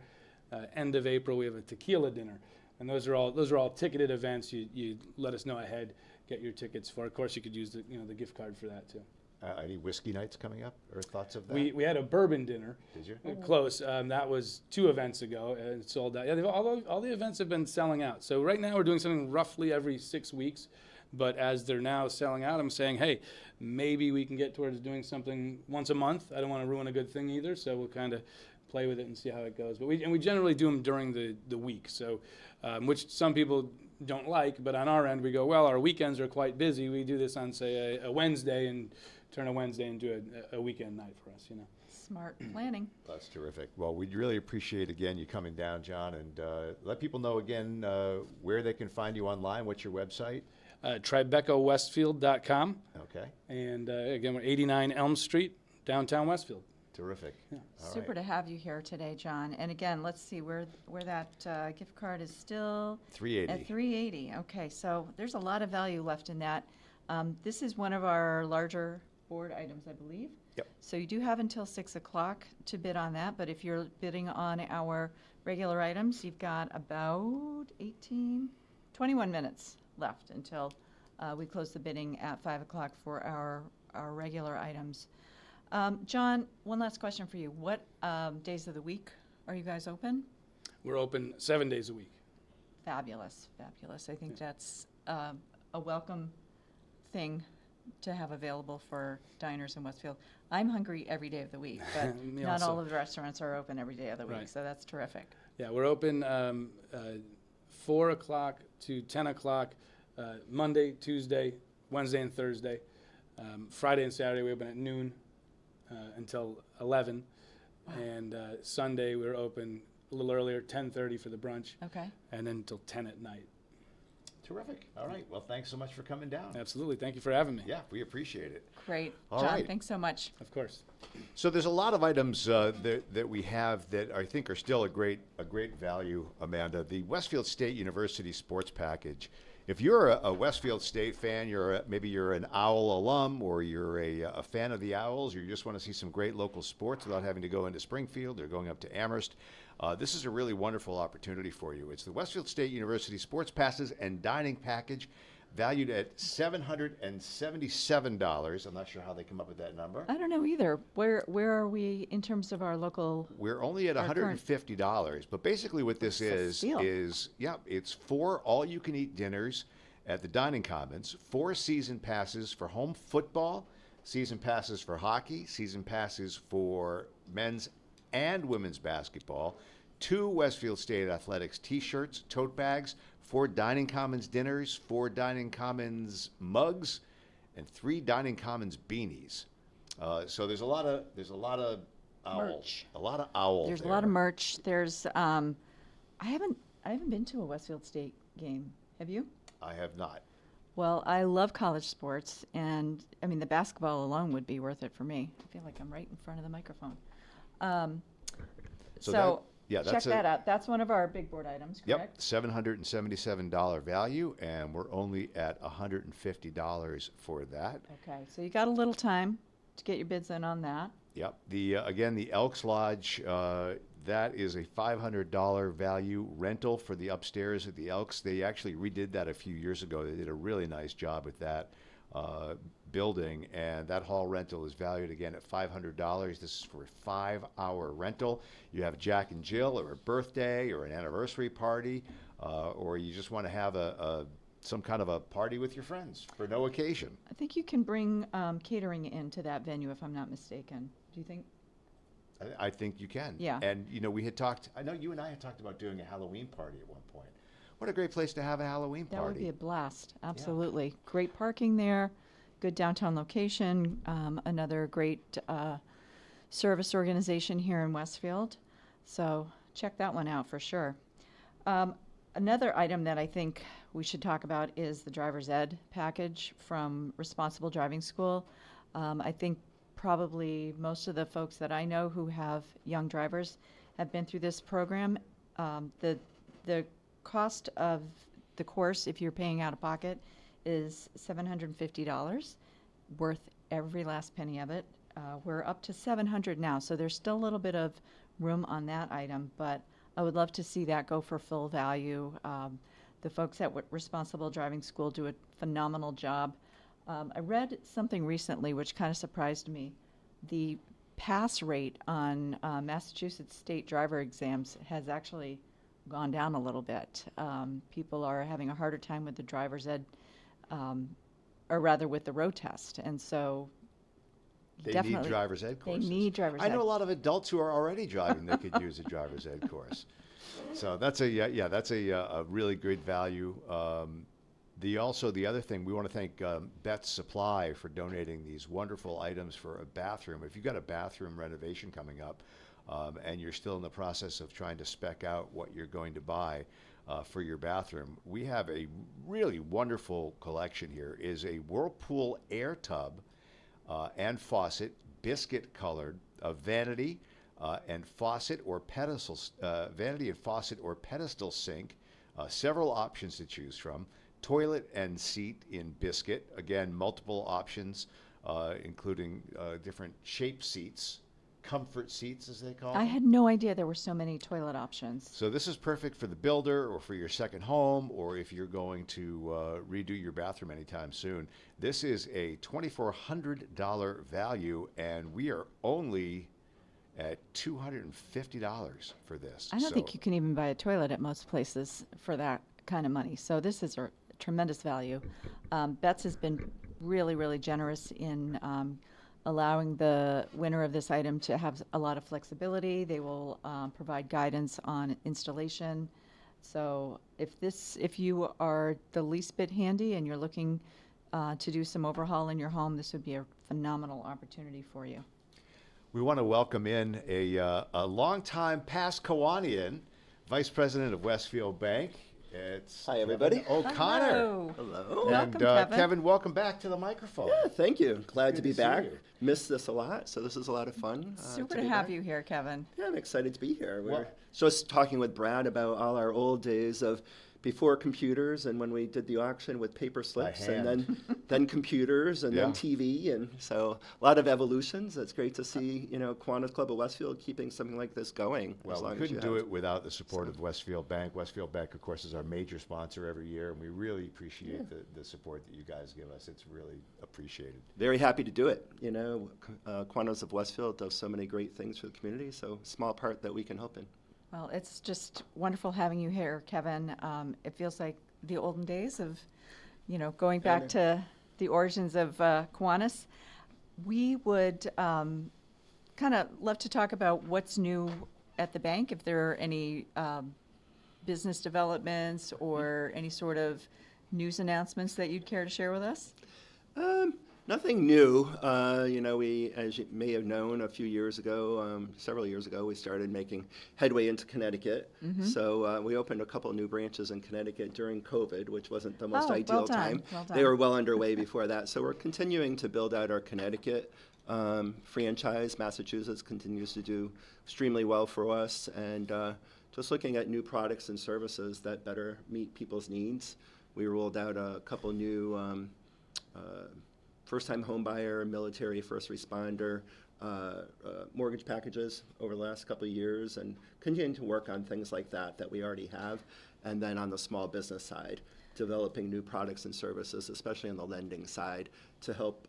End of April, we have a tequila dinner, and those are all ticketed events. You let us know ahead, get your tickets for. Of course, you could use the gift card for that too. Any whiskey nights coming up or thoughts of that? We had a bourbon dinner. Did you? Close. That was 2 events ago and it sold out. Yeah, all the events have been selling out. So right now we're doing something roughly every 6 weeks. But as they're now selling out, I'm saying, hey, maybe we can get towards doing something once a month. I don't want to ruin a good thing either, so we'll kind of play with it and see how it goes. But we generally do them during the week, so which some people don't like. But on our end, we go, well, our weekends are quite busy. We do this on, say, a Wednesday and turn a Wednesday into a weekend night for us, you know. Smart planning. That's terrific. Well, we'd really appreciate, again, you coming down, John, and let people know, again, where they can find you online. What's your website? TribecaWestfield.com. Okay. And again, we're 89 Elm Street, downtown Westfield. Terrific. Yeah. All Super right. to have you here today, John. And again, let's see where that gift card is still 380. at $380. Okay, so there's a lot of value left in that. This is one of our larger board items, I believe. Yep. So you do have until 6 o'clock to bid on that, but if you're bidding on our regular items, you've got about 21 minutes left until We close the bidding at 5 o'clock for our regular items. John, one last question for you. What days of the week are you guys open? We're open 7 days a week. Fabulous, fabulous. I think that's a welcome thing to have available for diners in Westfield. I'm hungry every day of the week, but Me not also. all of the restaurants are open every day of the week, Right. so that's terrific. Yeah, we're open 4 o'clock to 10 o'clock, Monday, Tuesday, Wednesday, and Thursday. Friday and Saturday we open at noon until 11, and Sunday we're open a little earlier, 10:30 for the brunch, Okay. and then until 10 at night. Terrific. All right. Well, thanks so much for coming down. Absolutely. Thank you for having me. Yeah, we appreciate it. Great. All John, right. thanks so much. Of course. So there's a lot of items that we have that I think are still a great value, Amanda. The Westfield State University Sports Package. If you're a Westfield State fan, maybe you're an Owl alum, or you're a fan of the Owls, or you just want to see some great local sports without having to go into Springfield or going up to Amherst, this is a really wonderful opportunity for you. It's the Westfield State University Sports Passes and Dining Package, valued at $777. I'm not sure how they come up with that number. I don't know either. Where are we in terms of our local? We're only at Our current- $150, but basically what this It's a is steal. it's 4 all-you-can-eat dinners at the Dining Commons, 4 season passes for home football, season passes for hockey, season passes for men's and women's basketball, 2 Westfield State Athletics t-shirts, tote bags, 4 Dining Commons dinners, 4 Dining Commons mugs, and 3 Dining Commons beanies. So there's a lot of owl, Merch. a lot of owl. There's there. a lot of merch. There's I haven't been to a Westfield State game. Have you? I have not. Well, I love college sports, and I mean the basketball alone would be worth it for me. I feel like I'm right in front of the microphone. So So, yeah, check that's that out. That's one of our big board items, Yep, correct? $777 value, and we're only at $150 for that. Okay, so you got a little time to get your bids in on that. Yep. Again, the Elks Lodge, that is a $500 value rental for the upstairs at the Elks. They actually redid that a few years ago. They did a really nice job with that building, and that hall rental is valued again at $500. This is for a 5-hour rental. You have Jack and Jill, or a birthday, or an anniversary party, or you just want to have some kind of a party with your friends for no occasion. I think you can bring catering into that venue, if I'm not mistaken. Do you think? I think you can. Yeah. And, we had talked, I know you and I had talked about doing a Halloween party at one point. What a great place to have a Halloween That party. would be a blast. Absolutely. Great parking there, good downtown location, another great service organization here in Westfield. So check that one out for sure. Another item that I think we should talk about is the driver's ed package from Responsible Driving School. I think probably most of the folks that I know who have young drivers have been through this program. The cost of the course, if you're paying out of pocket, is $750, worth every last penny of it. We're up to $700 now, so there's still a little bit of room on that item, but I would love to see that go for full value. The folks at Responsible Driving School do a phenomenal job. I read something recently which kind of surprised me. The pass rate on Massachusetts state driver exams has actually gone down a little bit. People are having a harder time with the driver's ed, or rather with the road test, and so They definitely need driver's ed they courses. need driver's I ed. know a lot of adults who are already driving that could use a driver's ed course. So that's a really good value. The other thing, we want to thank Bet's Supply for donating these wonderful items for a bathroom. If you've got a bathroom renovation coming up, and you're still in the process of trying to spec out what you're going to buy for your bathroom, we have a really wonderful collection here. Is a Whirlpool air tub and faucet, biscuit colored, vanity and faucet or pedestal sink, several options to choose from. Toilet and seat in biscuit, again multiple options, including different shape seats, comfort seats, as they call I them. had no idea there were so many toilet options. So this is perfect for the builder or for your second home, or if you're going to redo your bathroom anytime soon. This is a $2,400 value, and we are only at $250 for this. I don't think you can even buy a toilet at most places for that kind of money. So this is a tremendous value. Betts has been really, really generous in allowing the winner of this item to have a lot of flexibility. They will provide guidance on installation. So if you are the least bit handy and you're looking to do some overhaul in your home, this would be a phenomenal opportunity for you. We want to welcome in a longtime past Kiwanian, Vice President of Westfield Bank. It's Hi, everybody. Kevin O'Connor. Hello. Hello. And Welcome, Kevin. Kevin, welcome back to the microphone. Yeah, thank you. Glad to good be to see back. you. Missed this a lot, so this is a lot of fun. Super to to be have back. you here, Kevin. Yeah, I'm excited to be here. We're Well- just talking with Brad about all our old days of before computers and when we did the auction with paper slips and then computers and Yeah. then TV, and so a lot of evolutions. It's great to see, Kiwanis Club of Westfield keeping something like this going. as Well, long we as couldn't you do have. it without the support of Westfield Bank. Westfield Bank, of course, is our major sponsor every year, and we really appreciate the support that you guys give us. It's really appreciated. Very happy to do it. Kiwanis of Westfield does so many great things for the community, so small part that we can help in. Well, it's just wonderful having you here, Kevin. It feels like the olden days of, going back to the origins of Kiwanis. We would kind of love to talk about what's new at the bank, if there are any business developments or any sort of news announcements that you'd care to share with us. Nothing new. We, as you may have known, a few years ago, several years ago, we started making headway into Connecticut. So we opened a couple new branches in Connecticut during COVID, which wasn't the most Oh, ideal well done, time. well They were done. well underway before that. So we're continuing to build out our Connecticut franchise. Massachusetts continues to do extremely well for us, and just looking at new products and services that better meet people's needs. We rolled out a couple new first-time home buyer, military, first responder, mortgage packages over the last couple of years, and continuing to work on things like that we already have. And then on the small business side, developing new products and services, especially on the lending side, to help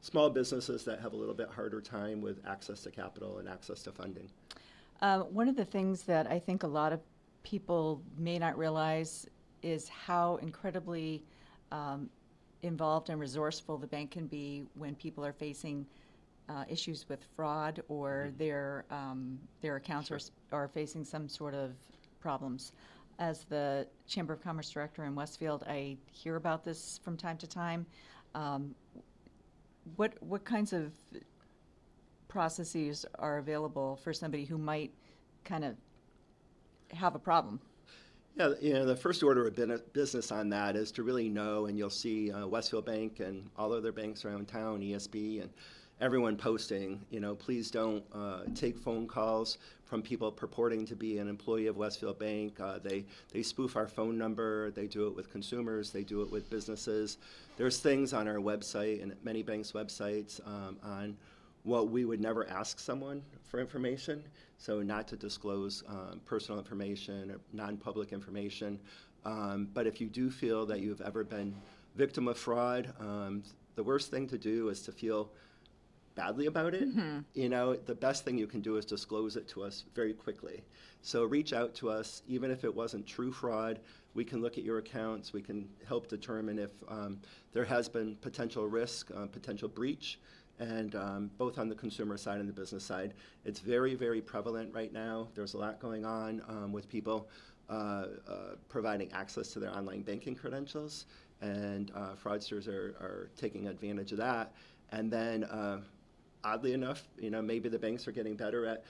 small businesses that have a little bit harder time with access to capital and access to funding. One of the things that I think a lot of people may not realize is how incredibly involved and resourceful the bank can be when people are facing issues with fraud or their accounts are facing some sort of problems. As the Chamber of Commerce Director in Westfield, I hear about this from time to time. What kinds of processes are available for somebody who might kind of have a problem? Yeah, the first order of business on that is to really know, and you'll see Westfield Bank and all other banks around town, ESB, and everyone posting, please don't take phone calls from people purporting to be an employee of Westfield Bank. They spoof our phone number. They do it with consumers. They do it with businesses. There's things on our website and many banks' websites on what we would never ask someone for information. So not to disclose personal information or non-public information. But if you do feel that you've ever been victim of fraud, the worst thing to do is to feel badly about it. The best thing you can do is disclose it to us very quickly. So reach out to us, even if it wasn't true fraud. We can look at your accounts. We can help determine if there has been potential risk, potential breach. And both on the consumer side and the business side, it's very, very prevalent right now. There's a lot going on with people providing access to their online banking credentials, and fraudsters are taking advantage of that. And then, oddly enough, maybe the banks are getting better at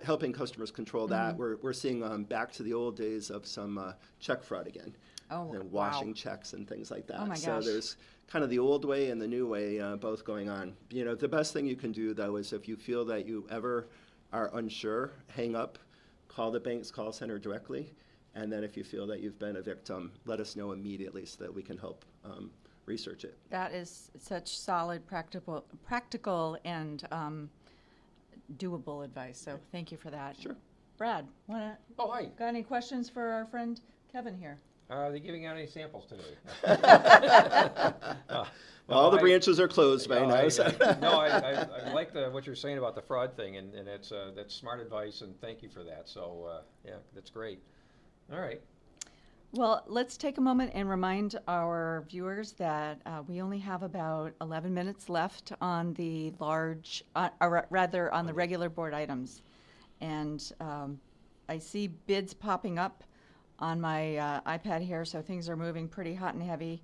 helping customers control that. We're seeing back to the old days of some check fraud again. Oh, And washing wow. checks and things like that. Oh my So gosh. there's kind of the old way and the new way both going on. The best thing you can do, though, is if you feel that you ever are unsure, hang up, call the bank's call center directly, and then if you feel that you've been a victim, let us know immediately so that we can help research it. That is such solid, practical, and doable advice, so thank you for that. Sure. Brad, Oh, hi. got any questions for our friend Kevin here? Are they giving out any samples today? All the branches are closed by now. So. I like what you're saying about the fraud thing, and that's smart advice, and thank you for that. So, yeah, that's great. All right. Well, let's take a moment and remind our viewers that we only have about 11 minutes left on the large, or rather on the regular board items. And I see bids popping up on my iPad here, so things are moving pretty hot and heavy.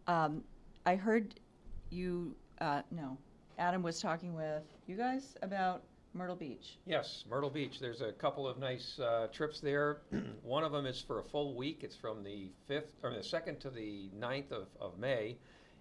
I heard you, no, Adam was talking with you guys about Myrtle Beach. Yes, Myrtle Beach. There's a couple of nice trips there. One of them is for a full week. It's from the 2nd to the 9th of May,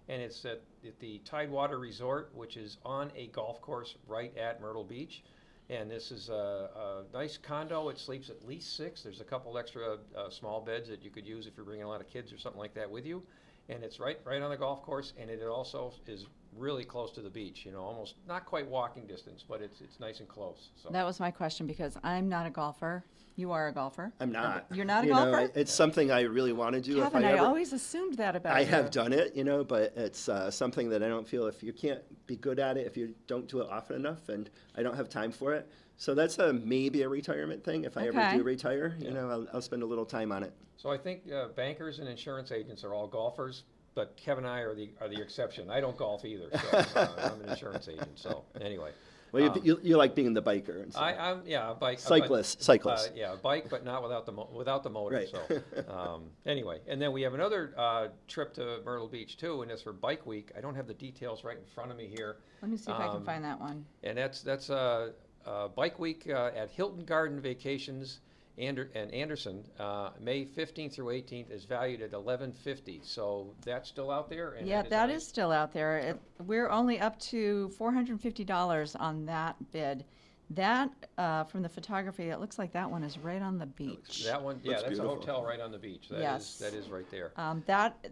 and it's at the Tidewater Resort, which is on a golf course right at Myrtle Beach. And this is a nice condo. It sleeps at least 6. There's a couple extra small beds that you could use if you're bringing a lot of kids or something like that with you. And it's right on the golf course, and it also is really close to the beach. You know, almost not quite walking distance, but it's nice and close. So. That was my question because I'm not a golfer. You are a golfer. I'm not. You're not a You know, golfer? it's something I really want to do. Kevin, if I always assumed that about you. I have done it, you know, but it's something that I don't feel if you can't be good at it, if you don't do it often enough, and I don't have time for it. So that's maybe a retirement thing. If I ever Okay. do retire, you know, I'll spend a little time on it. So I think bankers and insurance agents are all golfers, but Kevin and I are the exception. I don't golf either, so I'm an insurance agent. So anyway. Well, you like being the biker. And so. I'm a bike. Cyclist. Yeah, a bike, but not without the motor. Right. So anyway, and then we have another trip to Myrtle Beach too, and it's for Bike Week. I don't have the details right in front of me here. Let me see if I can find that one. And that's Bike Week at Hilton Garden Vacations and Anderson, May 15th through 18th is valued at $11.50. So that's still out there. And Yeah, that is still out there. We're only up to $450 on that bid. That, from the photography, it looks like that one is right on the beach. That one, yeah, Looks that's beautiful. a hotel right on the beach. Yes. That is right there.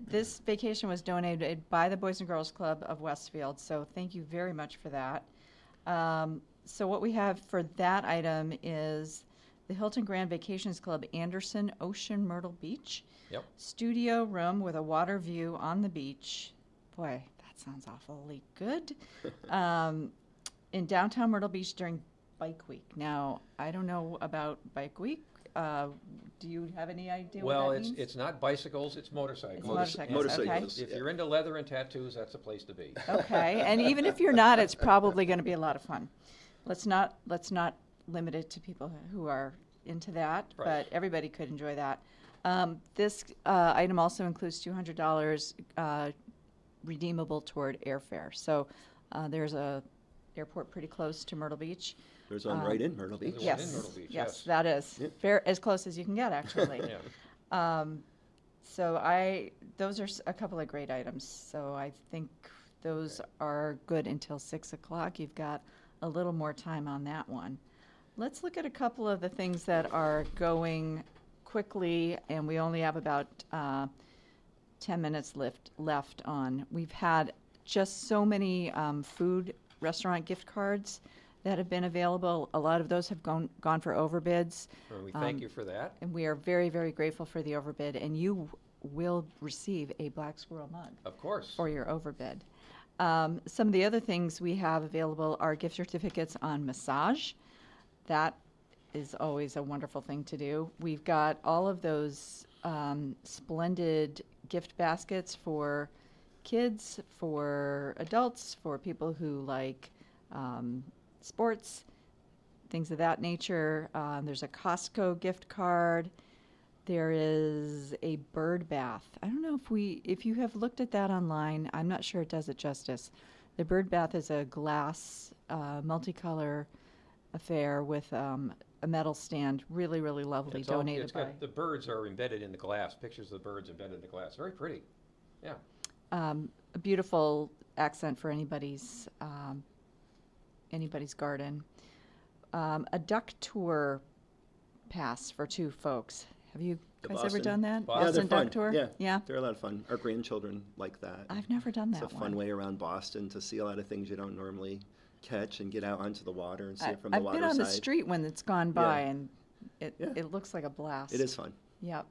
This vacation was donated by the Boys and Girls Club of Westfield, so thank you very much for that. So what we have for that item is the Hilton Grand Vacations Club Anderson Ocean Myrtle Beach. Yep. Studio room with a water view on the beach. Boy, that sounds awfully good. In downtown Myrtle Beach during Bike Week. Now, I don't know about Bike Week. Do you have any idea Well, what that means? it's not bicycles, it's motorcycles. It's motorcycles, Motorcycles. If you're into leather and tattoos, that's a place to be. Okay, and even if you're not, it's probably going to be a lot of fun. Let's not limit it to people who are into that, Right. but everybody could enjoy that. This item also includes $200 redeemable toward airfare. So there's a airport pretty close to Myrtle Beach. There's one right in Myrtle Beach. There's one Yes, in Myrtle Beach, yes, yes. that is fair, as close as you can get, actually. Yeah. So those are a couple of great items. So I think those are good until 6 o'clock. You've got a little more time on that one. Let's look at a couple of the things that are going quickly, and we only have about 10 minutes left on. We've had just so many food restaurant gift cards that have been available. A lot of those have gone for overbids. Well, we thank you for that. And we are very, very grateful for the overbid, and you will receive a Black Squirrel mug Of course. for your overbid. Some of the other things we have available are gift certificates on massage. That is always a wonderful thing to do. We've got all of those splendid gift baskets for kids, for adults, for people who like sports, things of that nature. There's a Costco gift card. There is a bird bath. I don't know if you have looked at that online. I'm not sure it does it justice. The bird bath is a glass, multicolor affair with a metal stand. Really, really lovely. It's Donated by. got, the birds are embedded in the glass. Pictures of the birds embedded in the glass. Very pretty. Yeah. A beautiful accent for anybody's garden. A duck tour pass for 2 folks. Have you The guys ever Boston. done that? Boston. Yeah, they're Boston fun. duck tour? Yeah, Yeah. they're a lot of fun. Our grandchildren like that. I've never done that It's a one. fun way around Boston to see a lot of things you don't normally catch and get out onto the water and see it from the I've water been on the side. street when it's gone by, Yeah. and it, Yeah. it looks like a blast. It is fun. Yep.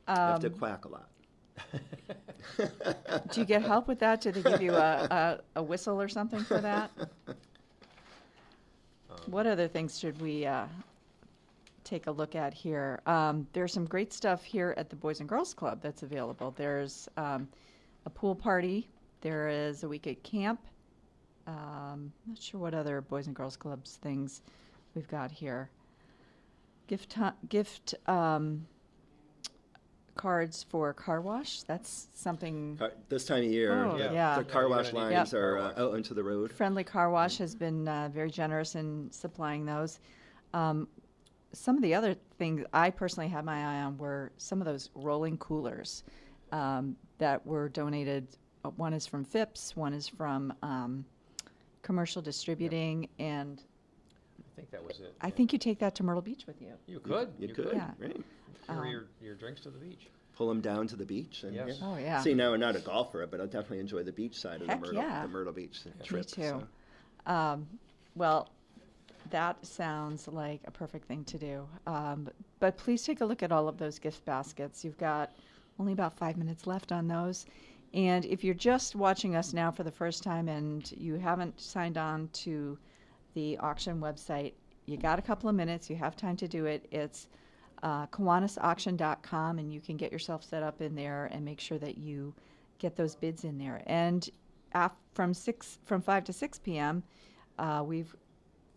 You have to quack a lot. Do you get help with that? Do they give you a whistle or something for that? What other things should we take a look at here? There's some great stuff here at the Boys and Girls Club that's available. There's a pool party. There is a week at camp. Not sure what other Boys and Girls Clubs things we've got here. Gift cards for car wash. That's something. This time of year, Oh, yeah. the car you're wash gonna need lines car are wash. out into the road. Friendly Car Wash has been very generous in supplying those. Some of the other things I personally had my eye on were some of those rolling coolers that were donated. One is from Phipps, one is from Commercial Distributing, and I think that was it. I think you take that to Myrtle Beach with you. You could. You could, Yeah. right? Carry your drinks to the beach. Pull them down to the beach. And, Yes. Oh, yeah. See, now I'm not a golfer, but I definitely enjoy the beach side of Heck the Myrtle Beach trip. Me too. so. Well, that sounds like a perfect thing to do. But please take a look at all of those gift baskets. You've got only about 5 minutes left on those. And if you're just watching us now for the first time and you haven't signed on to the auction website, you got a couple of minutes. You have time to do it. It's KiwanisAuction.com, and you can get yourself set up in there and make sure that you get those bids in there. And from 5 to 6 p.m., we've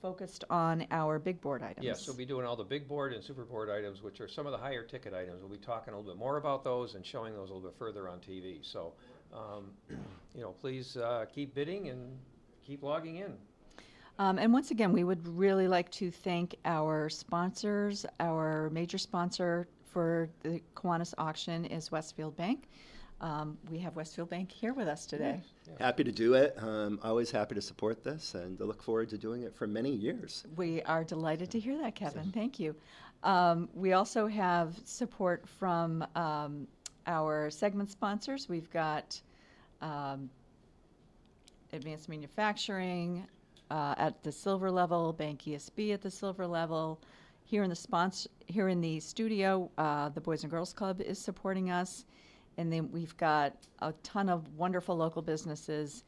focused on our big board items. Yes, we'll be doing all the big board and super board items, which are some of the higher ticket items. We'll be talking a little bit more about those and showing those a little bit further on TV. So, please keep bidding and keep logging in. And once again, we would really like to thank our sponsors. Our major sponsor for the Kiwanis auction is Westfield Bank. We have Westfield Bank here with us today. Happy to do it. Always happy to support this, and I look forward to doing it for many years. We are delighted to hear that, Kevin. Thank you. We also have support from our segment sponsors. We've got Advanced Manufacturing at the silver level, Bank ESB at the silver level. Here in the studio, the Boys and Girls Club is supporting us. And then we've got a ton of wonderful local businesses,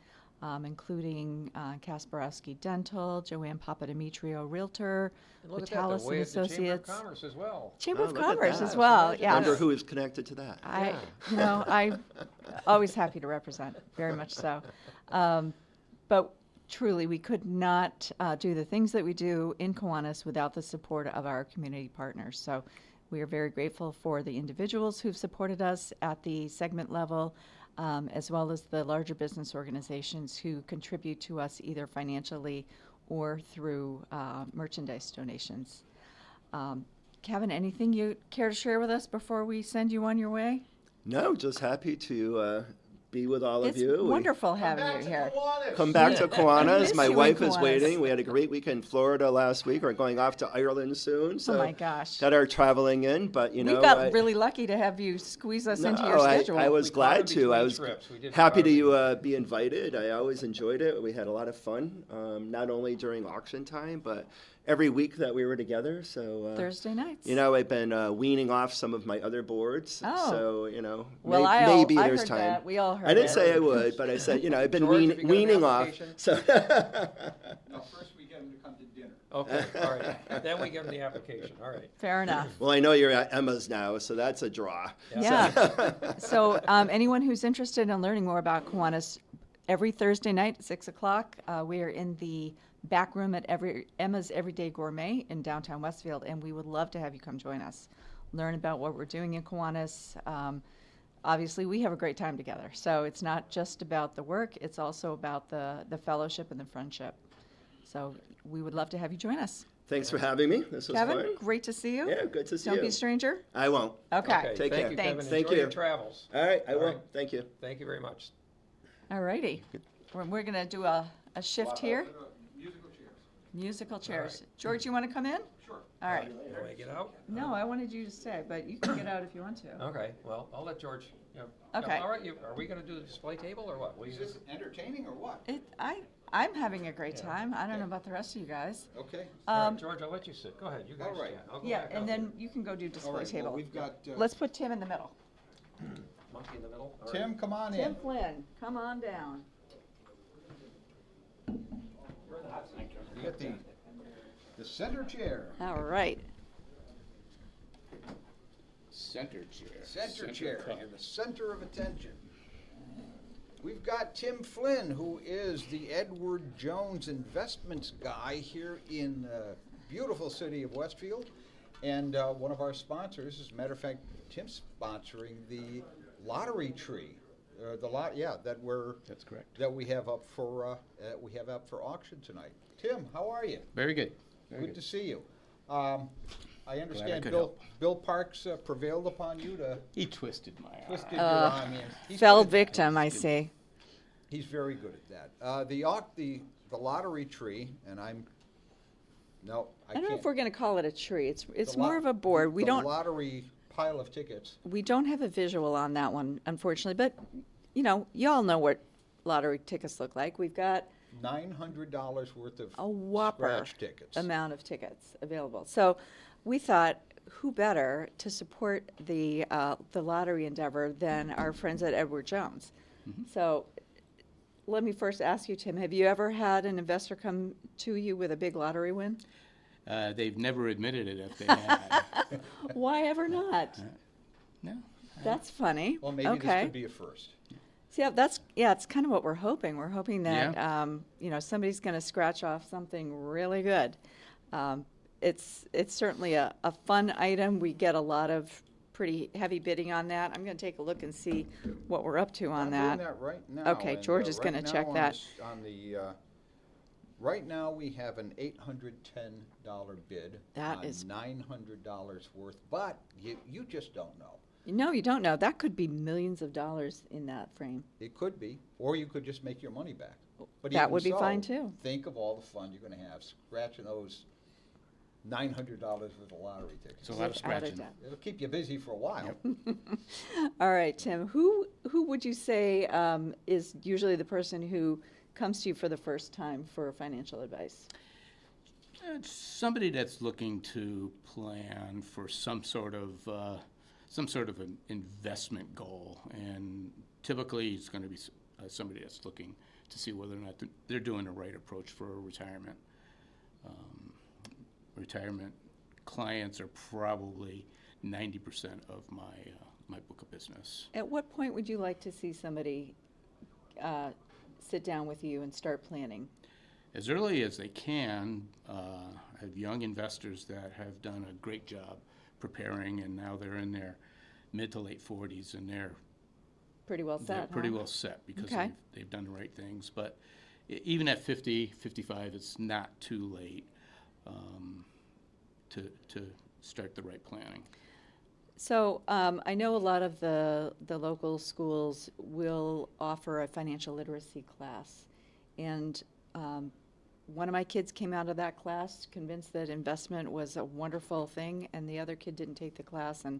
including Kasparowski Dental, Joanne Papademetrio Realtor, And look at that, Vitalis they're way and at the Chamber of Associates. Commerce as well. Chamber of Oh, look at Commerce that. as well, Yeah. Wonder yes. who is connected to that. I'm always happy to represent, very much so. But truly, we could not do the things that we do in Kiwanis without the support of our community partners. So we are very grateful for the individuals who've supported us at the segment level, as well as the larger business organizations who contribute to us either financially or through merchandise donations. Kevin, anything you care to share with us before we send you on your way? No, just happy to be with all of you. It's wonderful having you here. Come back to Kiwanis. miss My you in wife is Kiwanis. waiting. We had a great week in Florida last week. We're going off to Ireland soon. So Oh my gosh. that are traveling in, but you know, We got I- really lucky to have you squeeze us into your No, schedule. I was We caught glad in to. between I was trips. We did happy caught in to be invited. I always enjoyed it. We had a lot of fun, not only during auction time, but every week that we were together. So Thursday nights. you know, I've been weaning off some of my other boards. Oh. So you know, Well, maybe I there's heard time. that. We all heard I didn't it. say I would, but I said, you know, I've been George, have you got an weaning off. application? So Now, first we get them to come to dinner. Okay, all right. Then we give them the application, all right. Fair enough. well, I know you're at Emma's now, so that's a draw. Yeah. So anyone who's interested in learning more about Kiwanis, every Thursday night at 6 o'clock, we are in the back room at Emma's Everyday Gourmet in downtown Westfield, and we would love to have you come join us, learn about what we're doing in Kiwanis. Obviously, we have a great time together, so it's not just about the work, it's also about the fellowship and the friendship. So we would love to have you join us. Thanks for having me. This was Kevin, fun. great to see you. Yeah, good to see Don't you. be a stranger. I won't. Okay. Take thank care. you, Thanks. Kevin. Thank Enjoy your you. travels. All right, I All will. right. Thank you. Thank you very much. All righty. We're going to do a shift here. Musical chairs. Musical chairs. George, you want to come in? Sure. All right. You want to get out? No, I wanted you to stay, but you can get out if you want to. Okay, well, I'll let George, Okay. All right, are we going to do the display table or what? Is this entertaining or what? I'm having a great time. I don't know about the rest of you guys. Okay. George, I'll let you sit. Go ahead, you guys All right. chat. I'll go Yeah, back and out then you can go do All display right, well, table. we've got, Let's put Tim in the middle. there. Monkey in the middle. All right. Tim, come on Tim in. Flynn, come on down. You get the center chair. All right. Center chair. Center chair, you're the center of attention. We've got Tim Flynn, who is the Edward Jones Investments guy here in the beautiful city of Westfield, and one of our sponsors. As a matter of fact, Tim's sponsoring the lottery tree, That's correct. that we have up for auction tonight. Tim, how are you? Very good. Good to see you. I understand could Bill Parks prevailed upon you to He twisted my arm. twist your arm. He's Fell good. victim, I see. He's very good at that. The lottery tree, and I I don't know can't. if we're going to call it a tree. It's the more lot- of a board. We the don't lottery pile of tickets. we don't have a visual on that one, unfortunately. But you all know what lottery tickets look like. We've got $900 worth of a whopper scratch tickets. amount of tickets available. So we thought, who better to support the lottery endeavor than our friends at Edward Jones? So let me first ask you, Tim, have you ever had an investor come to you with a big lottery win? They've never admitted it if they had. Why ever not? No. That's funny. Well, maybe this Okay. could be a first. So it's kind of what we're hoping. We're hoping that somebody's going to scratch off something really good. It's certainly a fun item. We get a lot of pretty heavy bidding on that. I'm going to take a look and see what we're up to on I'm that. doing that right now. Okay, and, George is right gonna now check on that. Right now, we have an $810 bid. That on is- $900 worth, but you just don't know. No, you don't know. That could be millions of dollars in that frame. It could be, or you could just make your money back. But That even would be so, fine, too. Think of all the fun you're going to have scratching those $900 worth of lottery tickets. It's a lot of Without a scratching. doubt. It'll keep you busy for a while. All right, Tim. Who would you say is usually the person who comes to you for the first time for financial advice? It's somebody that's looking to plan for some sort of an investment goal, and typically it's going to be somebody that's looking to see whether or not they're doing the right approach for retirement. Retirement clients are probably 90% of my book of business. At what point would you like to see somebody sit down with you and start planning? As early as they can. I have young investors that have done a great job preparing, and now they're in their mid to late 40s, and they're Pretty well they're set, pretty huh? well set because Okay. they've done the right things. But even at 50, 55, it's not too late to start the right planning. So I know a lot of the local schools will offer a financial literacy class. And one of my kids came out of that class convinced that investment was a wonderful thing, and the other kid didn't take the class, and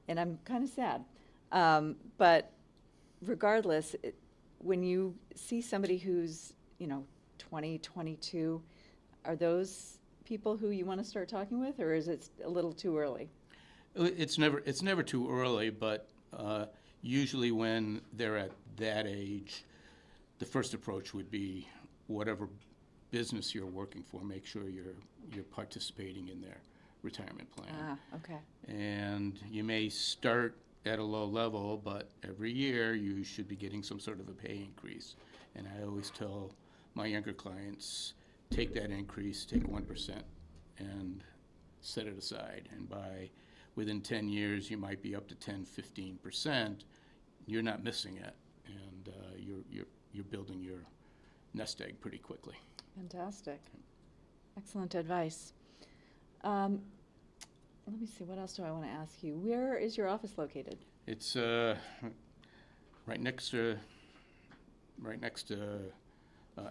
I'm kind of sad. But regardless, when you see somebody who's 20, 22, are those people who you want to start talking with, or is it a little too early? It's never too early, but usually when they're at that age, the first approach would be whatever business you're working for, make sure you're participating in their retirement plan. Ah, okay. And you may start at a low level, but every year you should be getting some sort of a pay increase. And I always tell my younger clients, take that increase, take 1% and set it aside. And within 10 years, you might be up to 10, 15%. You're not missing it, and you're building your nest egg pretty quickly. Fantastic. Excellent advice. Let me see, what else do I want to ask you? Where is your office located? It's right next to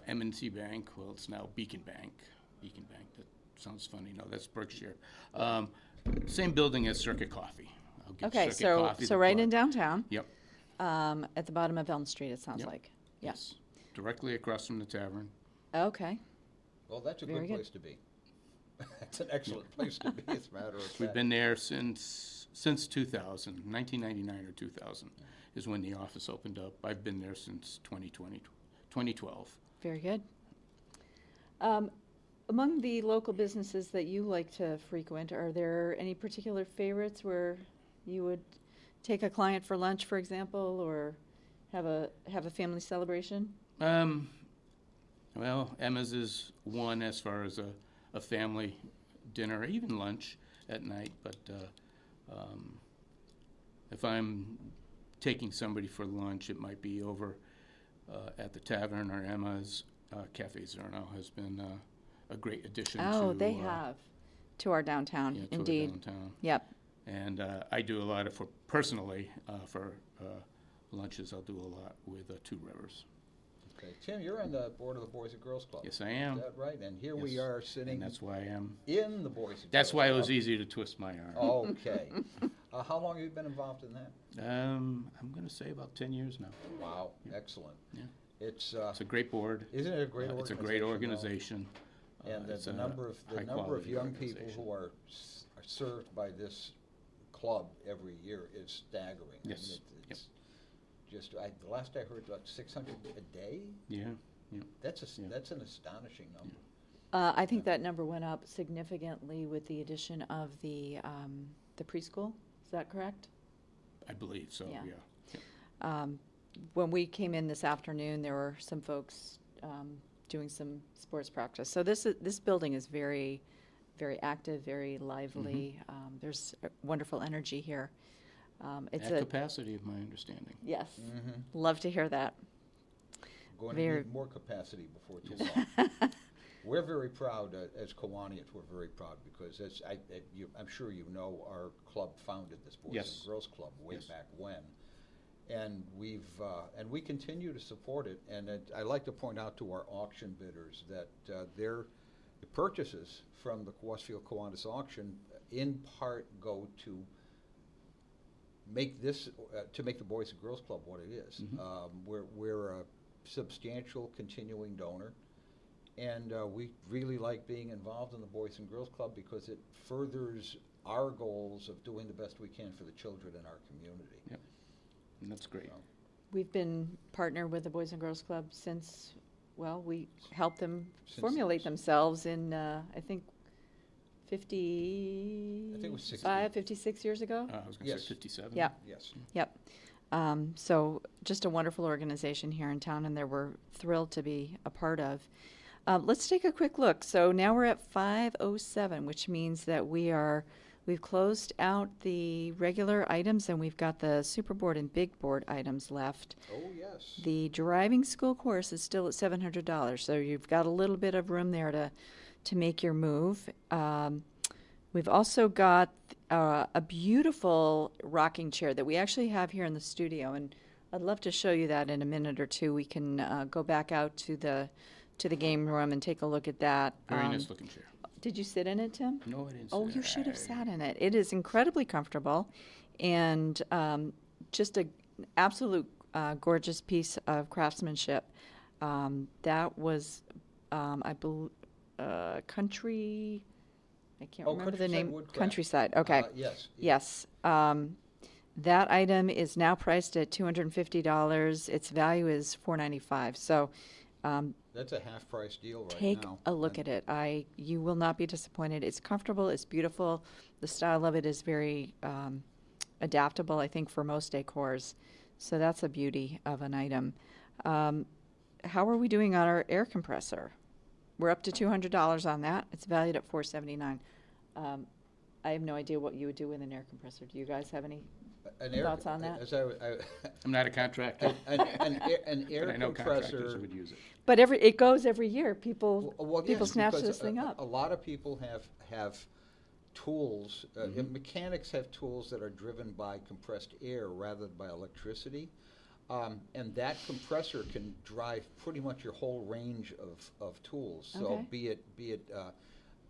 M&T Bank. Well, it's now Beacon Bank. Beacon Bank. That sounds funny. No, that's Berkshire. Same building as Circuit Coffee. I'll give Okay, Circuit Coffee so the right plug. in downtown, Yep. at the bottom of Elm Street, it sounds Yep. like. Yeah. Yes. Directly across from the tavern. Okay. Well, that's a Very good good. place to be. It's an excellent place to be, as a matter of fact. We've been there since 2000, 1999 or 2000 is when the office opened up. I've been there since 2012. Very good. Among the local businesses that you like to frequent, are there any particular favorites where you would take a client for lunch, for example, or have a family celebration? Well, Emma's is one as far as a family dinner, even lunch at night. But if I'm taking somebody for lunch, it might be over at the tavern, or Emma's Cafe Zerno has been a great addition Oh, to. they have to our downtown, Yeah, to our indeed. downtown. Yep. And I do a lot of, personally, for lunches, I'll do a lot with Two Rivers. Okay, Tim, you're on the board of the Boys and Girls Club. Yes, I am. Is that right? And here we Yes. are sitting And that's why I am. in the Boys and That's Girls why it was Club. easy to twist my arm. Okay. How long have you been involved in that? I'm going to say about 10 years now. Wow, excellent. Yeah. It's It's a great board. isn't it a great It's organization? a great though? organization. And It's the a number of high-quality young people organization. who are served by this club every year is staggering. Yes. It's just the last I heard, like 600 a day. Yeah. That's Yeah. that's an astonishing number. I think that number went up significantly with the addition of the preschool. Is that correct? I believe so, Yeah. yeah. When we came in this afternoon, there were some folks doing some sports practice. So this building is very, very active, very lively. There's a wonderful energy here. It's At a capacity, of my understanding. yes. Mm-hmm. Love to hear that. Going to Very- need more capacity before too Yes. long. We're very proud, as Kiwanis, we're very proud because I'm sure you know, our club founded this Boys Yes. and Girls Club way Yes. back when. And we continue to support it. And I like to point out to our auction bidders that the purchases from the Westfield Kiwanis auction in part go to make the Boys and Girls Club what it is. We're a substantial continuing donor, and we really like being involved in the Boys and Girls Club because it furthers our goals of doing the best we can for the children in our community. Yep. And that's great. So, We've been partnered with the Boys and Girls Club since, well, we helped them Since- formulate themselves in, I think, 50, I think it was 60. 56 years ago. I was going to Yes. say 57. Yeah. yes. Yep. So just a wonderful organization here in town, and that we're thrilled to be a part of. Let's take a quick look. So now we're at 5:07, which means that we've closed out the regular items, and we've got the super board and big board items left. Oh, yes. The driving school course is still at $700, so you've got a little bit of room there to make your move. We've also got a beautiful rocking chair that we actually have here in the studio, and I'd love to show you that in a minute or two. We can go back out to the game room and take a look at that. Very nice looking chair. Did you sit in it, Tim? No, I didn't. Oh, sit you there. should have sat in it. It is incredibly comfortable, and just an absolute gorgeous piece of craftsmanship. That was, I believe, Country. I can't remember the Countryside name. Woodcraft. Countryside. Okay. Yes. Yes. That item is now priced at $250. Its value is $495. So That's a half-price deal right take now. a look at it. You will not be disappointed. It's comfortable. It's beautiful. The style of it is very adaptable, I think, for most decors. So that's a beauty of an item. How are we doing on our air compressor? We're up to $200 on that. It's valued at $479. I have no idea what you would do with an air compressor. Do you guys have any thoughts on that? I'm not a contractor, An but air I know contractors compressor. would use it. But it goes every year. People Well, people yes, snatch because this thing up. A lot of people have tools. Mechanics have tools that are driven by compressed air rather than by electricity, and that compressor can drive pretty much your whole range of tools. So Okay. be it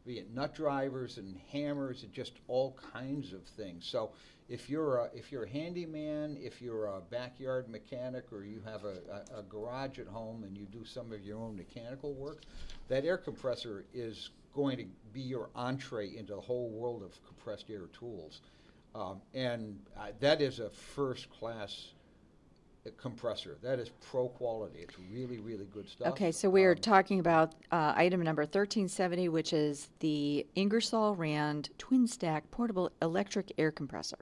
be it nut drivers and hammers and just all kinds of things. So if you're a handyman, if you're a backyard mechanic, or you have a garage at home and you do some of your own mechanical work, that air compressor is going to be your entree into the whole world of compressed air tools. That is a first-class compressor. That is pro quality. It's really, really good stuff. Okay, so we are talking about item number 1370, which is the Ingersoll Rand twin stack portable electric air compressor.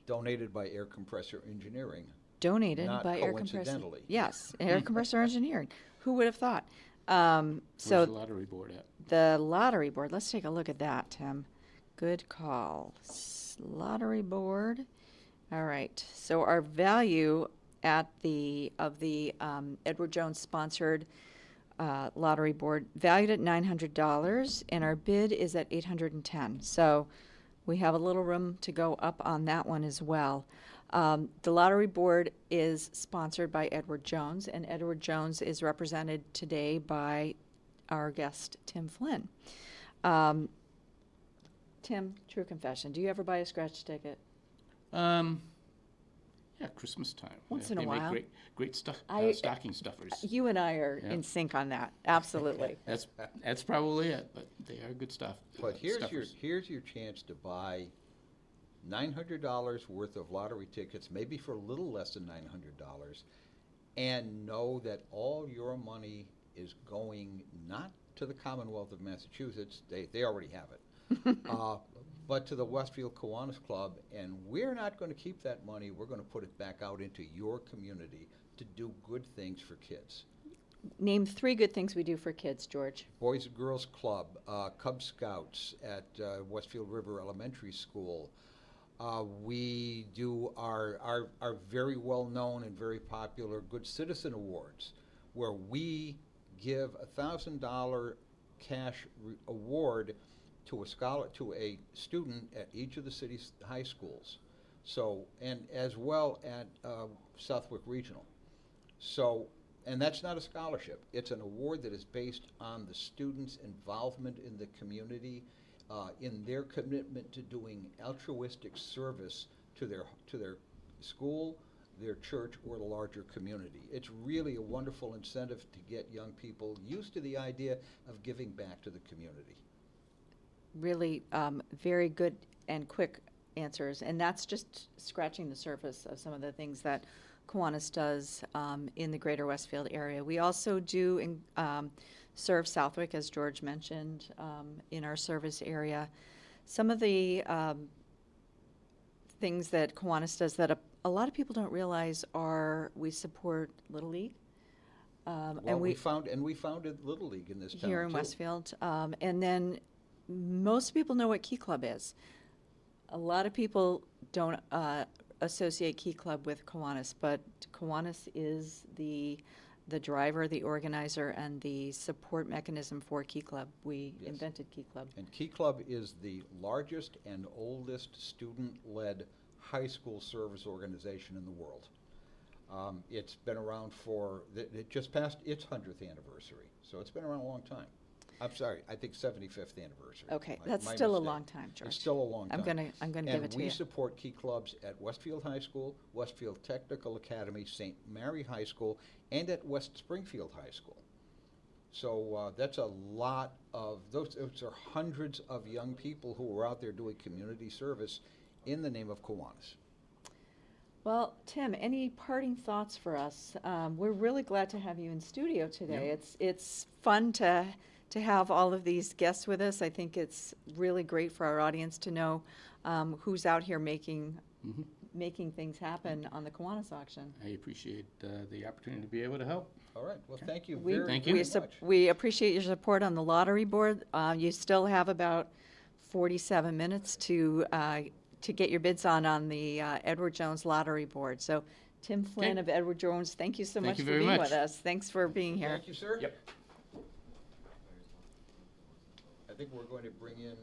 Donated by Air Compressor Engineering. Donated Not by Air Compressor. coincidentally. Yes, Air Compressor Engineering. Who would have thought? Where's So the lottery board at? the lottery board, let's take a look at that, Tim. Good call. Lottery board. All right. So our value of the Edward Jones sponsored lottery board valued at $900, and our bid is at $810. So we have a little room to go up on that one as well. The lottery board is sponsored by Edward Jones, and Edward Jones is represented today by our guest, Tim Flynn. Tim, true confession, do you ever buy a scratch ticket? Yeah, Christmas time. Once They- in a they while. make great stuff, stocking stuffers. You and I are Yeah. in sync on that, absolutely. That's probably it, but they are good stuff. But here's stuffers. your chance to buy $900 worth of lottery tickets, maybe for a little less than $900, and know that all your money is going not to the Commonwealth of Massachusetts, they already have it, but to the Westfield Kiwanis Club, and we're not going to keep that money. We're going to put it back out into your community to do good things for kids. Name 3 good things we do for kids, George. Boys and Girls Club, Cub Scouts at Westfield River Elementary School. We do our very well-known and very popular Good Citizen Awards, where we give a $1,000 cash award to a student at each of the city's high schools. So, and as well at Southwick Regional. So, and that's not a scholarship. It's an award that is based on the students' involvement in the community, in their commitment to doing altruistic service to their school, their church, or the larger community. It's really a wonderful incentive to get young people used to the idea of giving back to the community. Really very good and quick answers, and that's just scratching the surface of some of the things that Kiwanis does in the greater Westfield area. We also do serve Southwick, as George mentioned, in our service area. Some of the things that Kiwanis does that a lot of people don't realize are we support Little League. And we founded Little League in this town here in too. Westfield. And then most people know what Key Club is. A lot of people don't associate Key Club with Kiwanis, but Kiwanis is the driver, the organizer, and the support mechanism for Key Club. We Yes. invented Key Club. And Key Club is the largest and oldest student-led high school service organization in the world. It's been around it just passed its 100th anniversary, so it's been around a long time. I'm sorry, I think 75th anniversary. Okay, My that's mistake. still a long time, George. It's still a long time. I'm gonna give it to And we you. support Key Clubs at Westfield High School, Westfield Technical Academy, St. Mary High School, and at West Springfield High School. So that's a lot of, those are hundreds of young people who are out there doing community service in the name of Kiwanis. Well, Tim, any parting thoughts for us? We're really glad to have you in studio today. It's fun to have all of these guests with us. I think it's really great for our audience to know who's out here making things happen on the Kiwanis auction. I appreciate the opportunity to be able to help. All right, well, thank you We, very, Thank very you. much. we appreciate your support on the lottery board. You still have about 47 minutes to get your bids on the Edward Jones Lottery Board. So, Tim Flynn Okay. of Edward Jones, thank you so Thank much you for very being much. with us. Thanks for being here. Thank you, sir. Yep. I think we're going to bring in,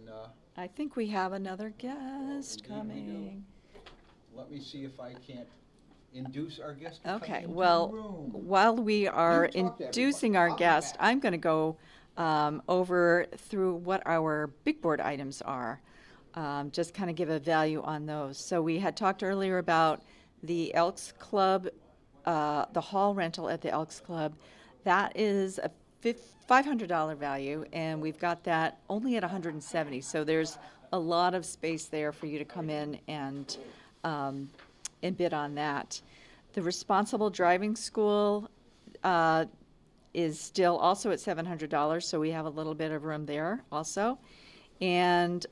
I think we have another guest Indeed we do. coming. let me see if I can't induce our guest to come Okay, into well, the room. while we are You talk to inducing everybody. our I'll be guest, back. I'm going to go over through what our big board items are. Just kind of give a value on those. So we had talked earlier about the Elks Club, the hall rental at the Elks Club. That is a $500 value, and we've got that only at $170. So there's a lot of space there for you to come in and bid on that. The responsible driving school is still also at $700, so we have a little bit of room there also. And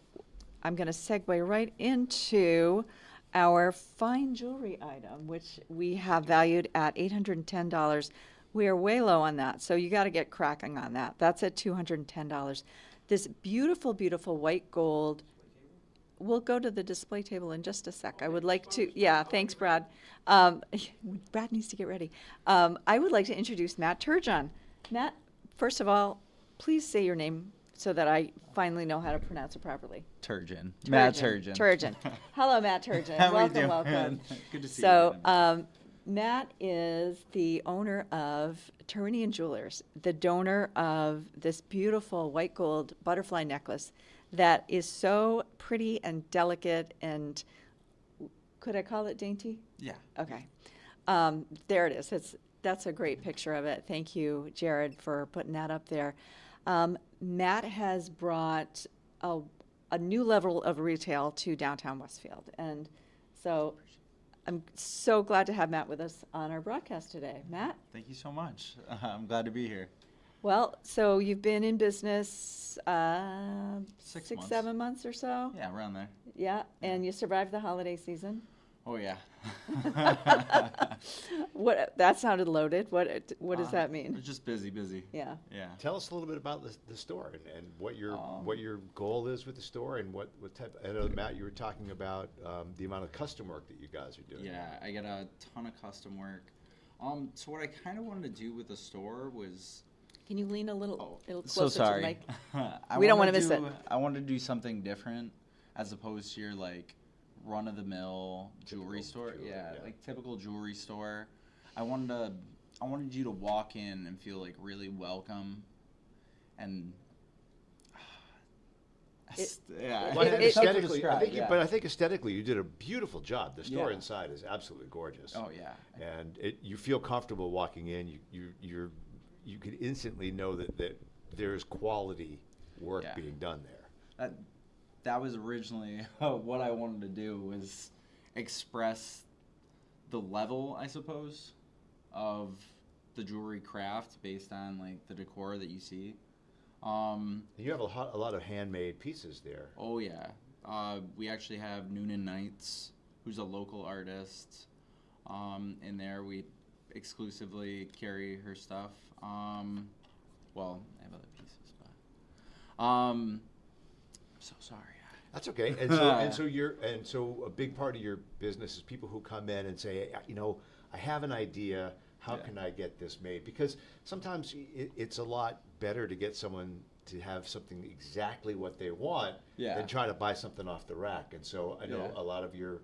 I'm going to segue right into our fine jewelry item, which we have valued at $810. We are way low on that, so you got to get cracking on that. That's at $210. This beautiful, beautiful white gold. We'll go to the display table in just a sec. I would like to, yeah, thanks, Brad. Brad needs to get ready. I would like to introduce Matt Turgeon. Matt, first of all, please say your name so that I finally know how to pronounce it properly. Turgeon. Matt Turgeon. Turgeon. Hello, Matt Turgeon. How welcome, we doing? welcome. Good to see so, you. Again. Matt is the owner of Turinian Jewelers, the donor of this beautiful white gold butterfly necklace that is so pretty and delicate and, could I call it dainty? Yeah. Okay. There it is. That's a great picture of it. Thank you, Jared, for putting that up there. Matt has brought a new level of retail to downtown Westfield. And so I'm so glad to have Matt with us on our broadcast today. Matt? Thank you so much. I'm glad to be here. Well, so you've been in business 6 months. 7 months or so? Yeah, around there. Yeah, and you survived the holiday season? Oh, yeah. What? That sounded loaded. What does that mean? It's just busy. Yeah. Yeah. Tell us a little bit about the store and what your goal is with the store and what type. I know, Matt, you were talking about the amount of custom work that you guys are doing. Yeah, I get a ton of custom work. So what I kind of wanted to do with the store was. Can you lean a little closer So sorry. to the mic? I We don't wanna wanna miss it. I wanted to do something different as opposed to your like run-of-the-mill jewelry store. jewelry, Yeah, yeah. like typical jewelry store. I wanted you to walk in and feel like really welcome and yeah. Well, I think It- Tough to aesthetically, describe, but I think aesthetically, you did a beautiful job. The store Yeah. inside is absolutely gorgeous. Oh yeah. And you feel comfortable walking in. You can instantly know that there's quality work Yeah. being done there. That was originally what I wanted to do was express the level, I suppose, of the jewelry craft based on like the decor that you see. You have a lot of handmade pieces there. Oh yeah, we actually have Noonan Knights, who's a local artist. In there, we exclusively carry her stuff. Well, I have other pieces, but I'm so sorry. That's okay. And so a big part of your business is people who come in and say, I have an idea. How can I get this made? Because sometimes it's a lot better to get someone to have something exactly what they want than try to buy something off the rack. And so I know a lot of your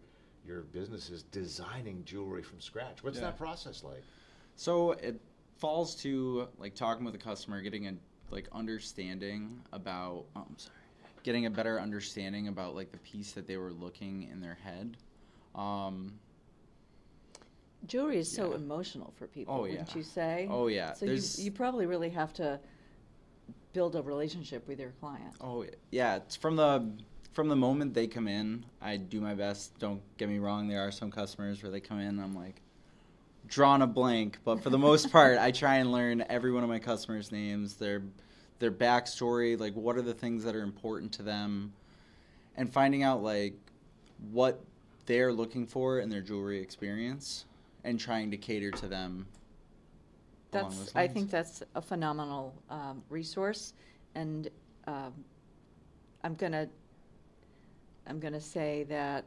business is designing jewelry from scratch. What's that process like? So it falls to like talking with the customer, getting a like understanding about. Oh, I'm sorry. Getting a better understanding about like the piece that they were looking in their head. Jewelry is so Yeah. emotional for people, Oh, yeah. wouldn't you say? Oh yeah. So you probably really have to build a relationship with your client. Oh yeah. It's from the moment they come in, I do my best. Don't get me wrong. There are some customers where they come in, and I'm like drawing a blank, but for the most part, I try and learn every one of my customers' names, their backstory, like what are the things that are important to them, and finding out like what they're looking for in their jewelry experience, and trying to cater to them. Along those I lines. think that's a phenomenal resource, and I'm gonna say that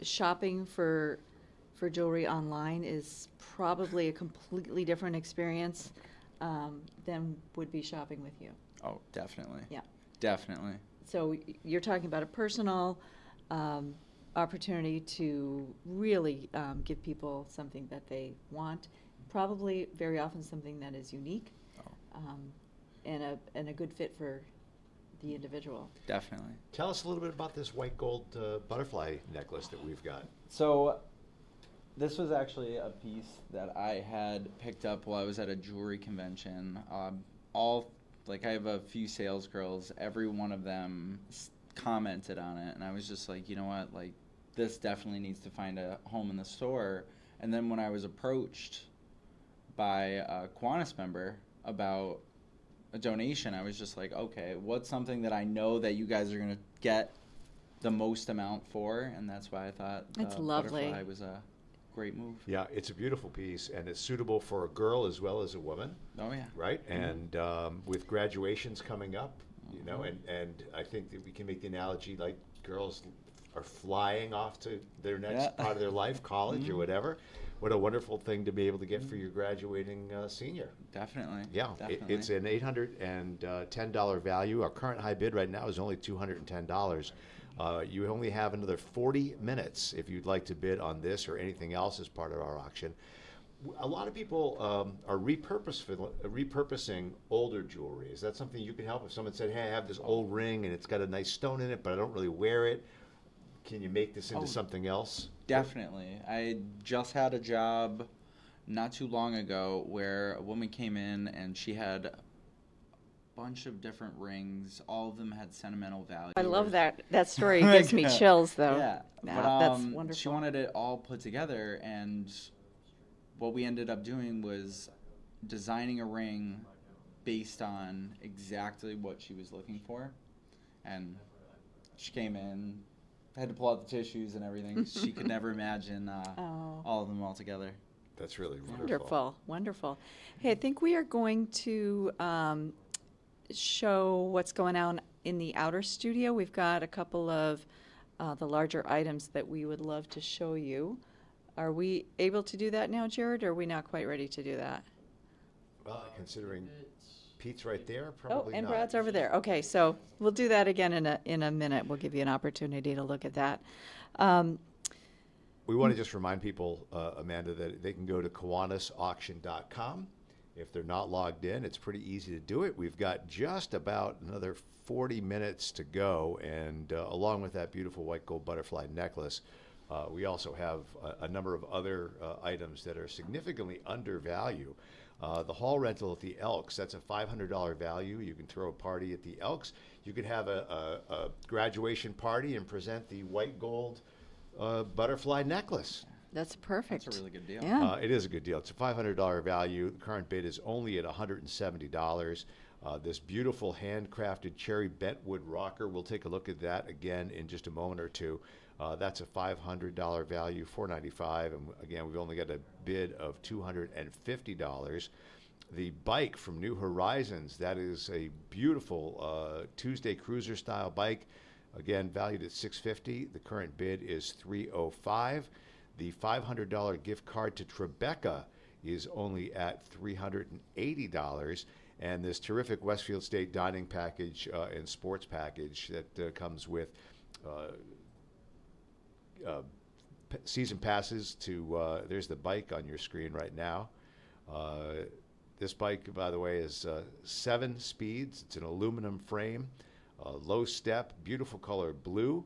shopping for jewelry online is probably a completely different experience than would be shopping with you. Oh, definitely. Yeah. Definitely. So you're talking about a personal opportunity to really give people something that they want, probably very often something that is unique. Oh. and a good fit for the individual. Definitely. Tell us a little bit about this white gold butterfly necklace that we've got. So this was actually a piece that I had picked up while I was at a jewelry convention. I have a few sales girls, every one of them commented on it, and I was just like, you know what, like, this definitely needs to find a home in the store. And then when I was approached by a Kiwanis member about a donation, I was just like, okay, what's something that I know that you guys are going to get the most amount for? And that's why I thought That's lovely. butterfly was a great move. Yeah, it's a beautiful piece, and it's suitable for a girl as well as a woman, Oh, yeah. right? And with graduations coming up, you know, and I think that we can make the analogy like girls are flying off to their next part of their life, college or whatever. What a wonderful thing to be able to get for your graduating senior. Definitely. Yeah, Definitely. it's an $810 value. Our current high bid right now is only $210. You only have another 40 minutes if you'd like to bid on this or anything else as part of our auction. A lot of people are repurposing older jewelry. Is that something you can help? If someone said, hey, I have this old ring and it's got a nice stone in it, but I don't really wear it, can you make this into something else? Definitely. I just had a job not too long ago where a woman came in and she had a bunch of different rings. All of them had sentimental value. I love that. That story gives me chills, though. Yeah. That's wonderful. She wanted it all put together, and what we ended up doing was designing a ring based on exactly what she was looking for. And she came in, had to pull out the tissues and everything. She could never imagine all of them all together. That's really wonderful. Wonderful, wonderful. Hey, I think we are going to show what's going on in the outer studio. We've got a couple of the larger items that we would love to show you. Are we able to do that now, Jared, or are we not quite ready to do that? Well, considering Pete's right there, Oh, probably and not. Brad's over there. Okay, so we'll do that again in a minute. We'll give you an opportunity to look at that. We want to just remind people, Amanda, that they can go to KiwanisAuction.com. If they're not logged in, it's pretty easy to do it. We've got just about another 40 minutes to go, and along with that beautiful white gold butterfly necklace, we also have a number of other items that are significantly under value. The hall rental at the Elks, that's a $500 value. You can throw a party at the Elks. You could have a graduation party and present the white gold butterfly necklace. That's perfect. That's a really good deal. Yeah. It is a good deal. It's a $500 value. The current bid is only at $170. This beautiful handcrafted cherry bentwood rocker, we'll take a look at that again in just a moment or two. That's a $500 value, $495, and again, we've only got a bid of $250. The bike from New Horizons, that is a beautiful Tuesday cruiser style bike, again valued at $650. The current bid is $305. The $500 gift card to Tribeca is only at $380. And this terrific Westfield State dining package and sports package that comes with season passes to, there's the bike on your screen right now. This bike, by the way, is 7 speeds. It's an aluminum frame, low step, beautiful color blue,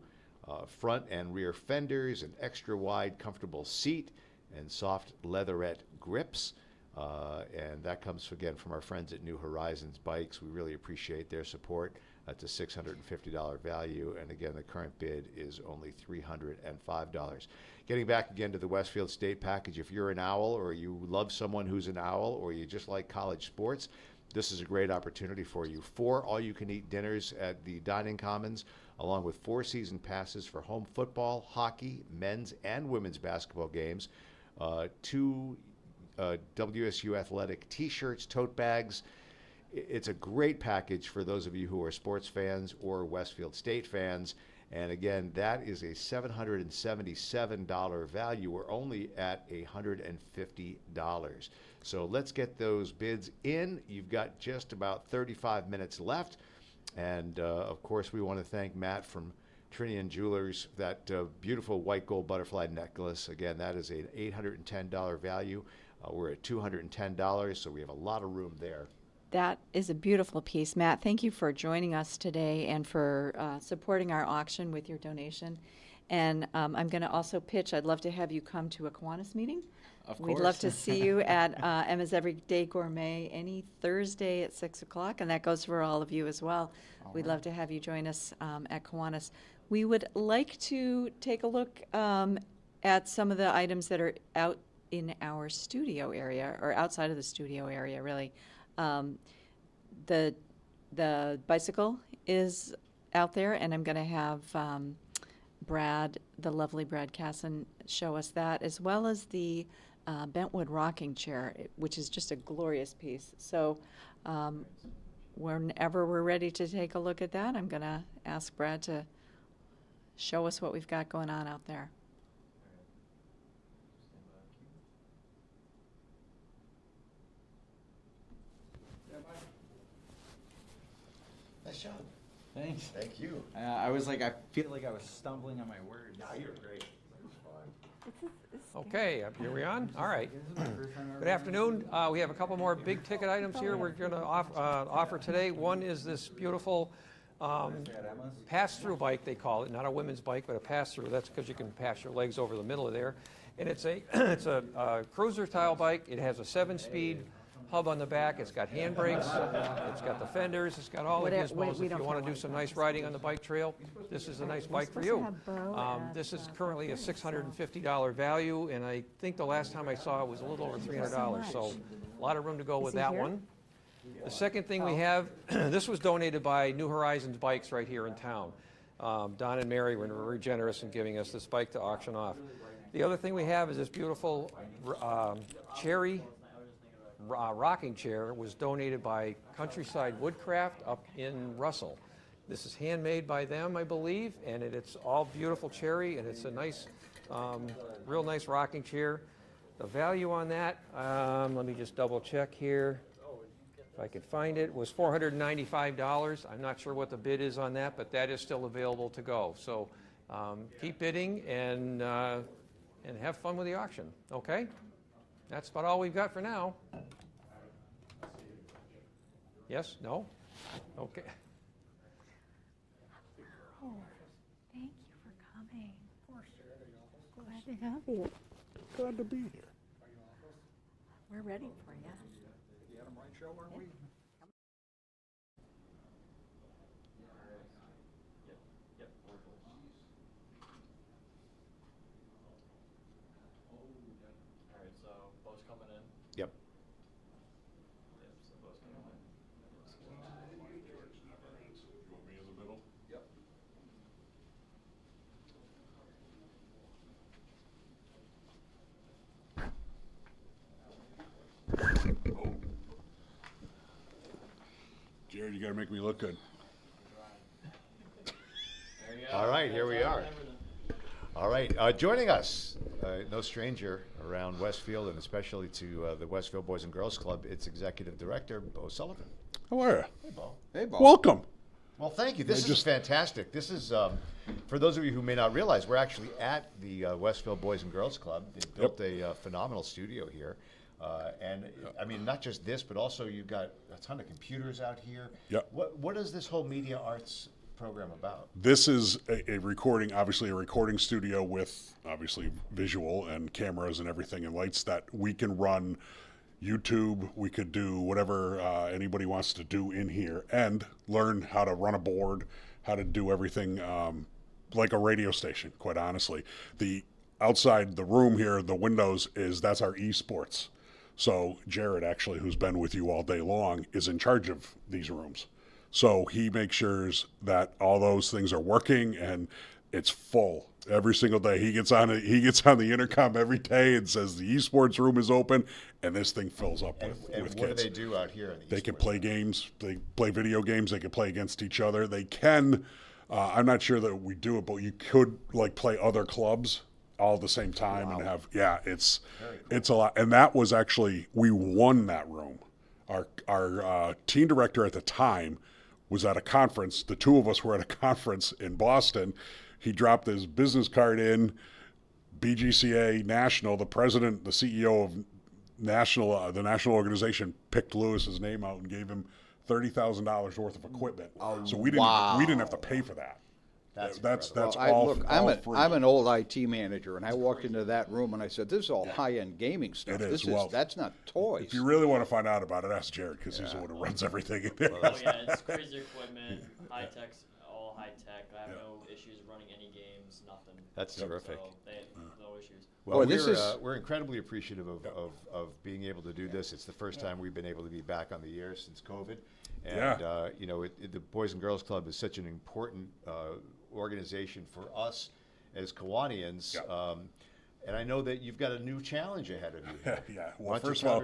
front and rear fenders, an extra wide comfortable seat, and soft leatherette grips. And that comes, again, from our friends at New Horizons Bikes. We really appreciate their support. That's a $650 value. And again, the current bid is only $305. Getting back again to the Westfield State package, if you're an owl or you love someone who's an owl or you just like college sports, this is a great opportunity for you. 4 all-you-can-eat dinners at the Dining Commons, along with 4 season passes for home football, hockey, men's and women's basketball games, 2 WSU Athletic t-shirts, tote bags. It's a great package for those of you who are sports fans or Westfield State fans. And again, that is a $777 value. We're only at $150. So let's get those bids in. You've got just about 35 minutes left. And of course, we want to thank Matt from Trinian Jewelers, that beautiful white gold butterfly necklace. Again, that is an $810 value. We're at $210, so we have a lot of room there. That is a beautiful piece. Matt, thank you for joining us today and for supporting our auction with your donation. And I'm going to also pitch, I'd love to have you come to a Kiwanis meeting. Of We'd love course. to see you at Emma's Everyday Gourmet any Thursday at 6 o'clock, and that goes for all of you as well. We'd love to have you join us at Kiwanis. We would like to take a look at some of the items that are out in our studio area, or outside of the studio area, really. The bicycle is out there, and I'm going to have Brad, the lovely Brad Casson, show us that, as well as the bentwood rocking chair, which is just a glorious piece. So whenever we're ready to take a look at that, I'm going to ask Brad to show us what we've got going on out there. Nice job. Thanks. Thank you. I was like, I feel like I was stumbling on my words. No, you're great. Okay, here we on? All right. Good afternoon. We have a couple more big ticket items here we're going to offer today. One is this beautiful pass-through bike, they call it. Not a women's bike, but a pass-through. That's because you can pass your legs over the middle of there. And it's a cruiser-style bike. It has a 7-speed hub on the back. It's got handbrakes. It's got the fenders. It's got all the gizmos. If you want to do some nice riding on the bike trail, this is a nice bike for you. This is currently a $650 value, and I think the last time I saw it was a little over $300. So a lot of room to go with that one. The second thing we have, this was donated by New Horizons Bikes right here in town. Don and Mary were very generous in giving us this bike to auction off. The other thing we have is this beautiful cherry rocking chair. Was donated by Countryside Woodcraft up in Russell. This is handmade by them, I believe, and it's all beautiful cherry, and it's a nice, real nice rocking chair. The value on that, let me just double check here. If I can find it, was $495. I'm not sure what the bid is on that, but that is still available to go. So keep bidding and have fun with the auction, okay? That's about all we've got for now. Yes? No? Okay. Oh, thank you for coming. Of course. Glad to have you. Glad to be here. We're ready for you. The Adam Wright Show, aren't we? All right, so boats coming in. Yep. Yep, so boats coming in. You want me in the middle? Yep. Jared, you gotta make me look good. There you go. All right, here we are. All right, joining us, no stranger around Westfield, and especially to the Westfield Boys and Girls Club, its executive director, Bo Sullivan. How are you? Hey, Bo. Hey, Bob. Welcome. Well, thank you. This is fantastic. This is, for those of you who may not realize, we're actually at the Westfield Boys and Girls Club. They built a phenomenal studio here. And I mean, not just this, but also you've got a ton of computers out here. Yep. What is this whole media arts program about? This is a recording, obviously a recording studio with obviously visual and cameras and everything and lights that we can run YouTube. We could do whatever anybody wants to do in here and learn how to run a board, how to do everything like a radio station, quite honestly. The outside the room here, the windows, that's our esports. So Jared, actually, who's been with you all day long, is in charge of these rooms. So he makes sure that all those things are working and it's full every single day. He gets on the intercom every day and says the esports room is open, and this thing fills up with And what kids. do they do out here? In the They can esports? play games. They play video games. They can play against each other. They can. I'm not sure that we do it, but you could like play other clubs all at the same time and have. Yeah, it's a lot. And that was actually, we won that room. Our team director at the time was at a conference. The two of us were at a conference in Boston. He dropped his business card in, BGCA National, the president, the CEO of the national organization picked Lewis's name out and gave him $30,000 worth of equipment. So we didn't have to pay for that. That's all free. I'm an old IT manager, and I walked into that room and I said, "This is all high-end gaming stuff. It is. Well, That's not toys." If you really want to find out about it, ask Jared, because he's the one who runs everything in there. Oh yeah, it's crazy equipment, high tech, all high tech. I have no issues running any games, nothing. That's terrific. So no issues. Well, Boy, we're incredibly appreciative of being able to do this. It's the first time we've been able to be back on the air since COVID. And, you know, the Boys and Girls Club is such an important organization for us as Kiwanians. And I know that you've got a new challenge ahead of you. Yeah. Well, first of all,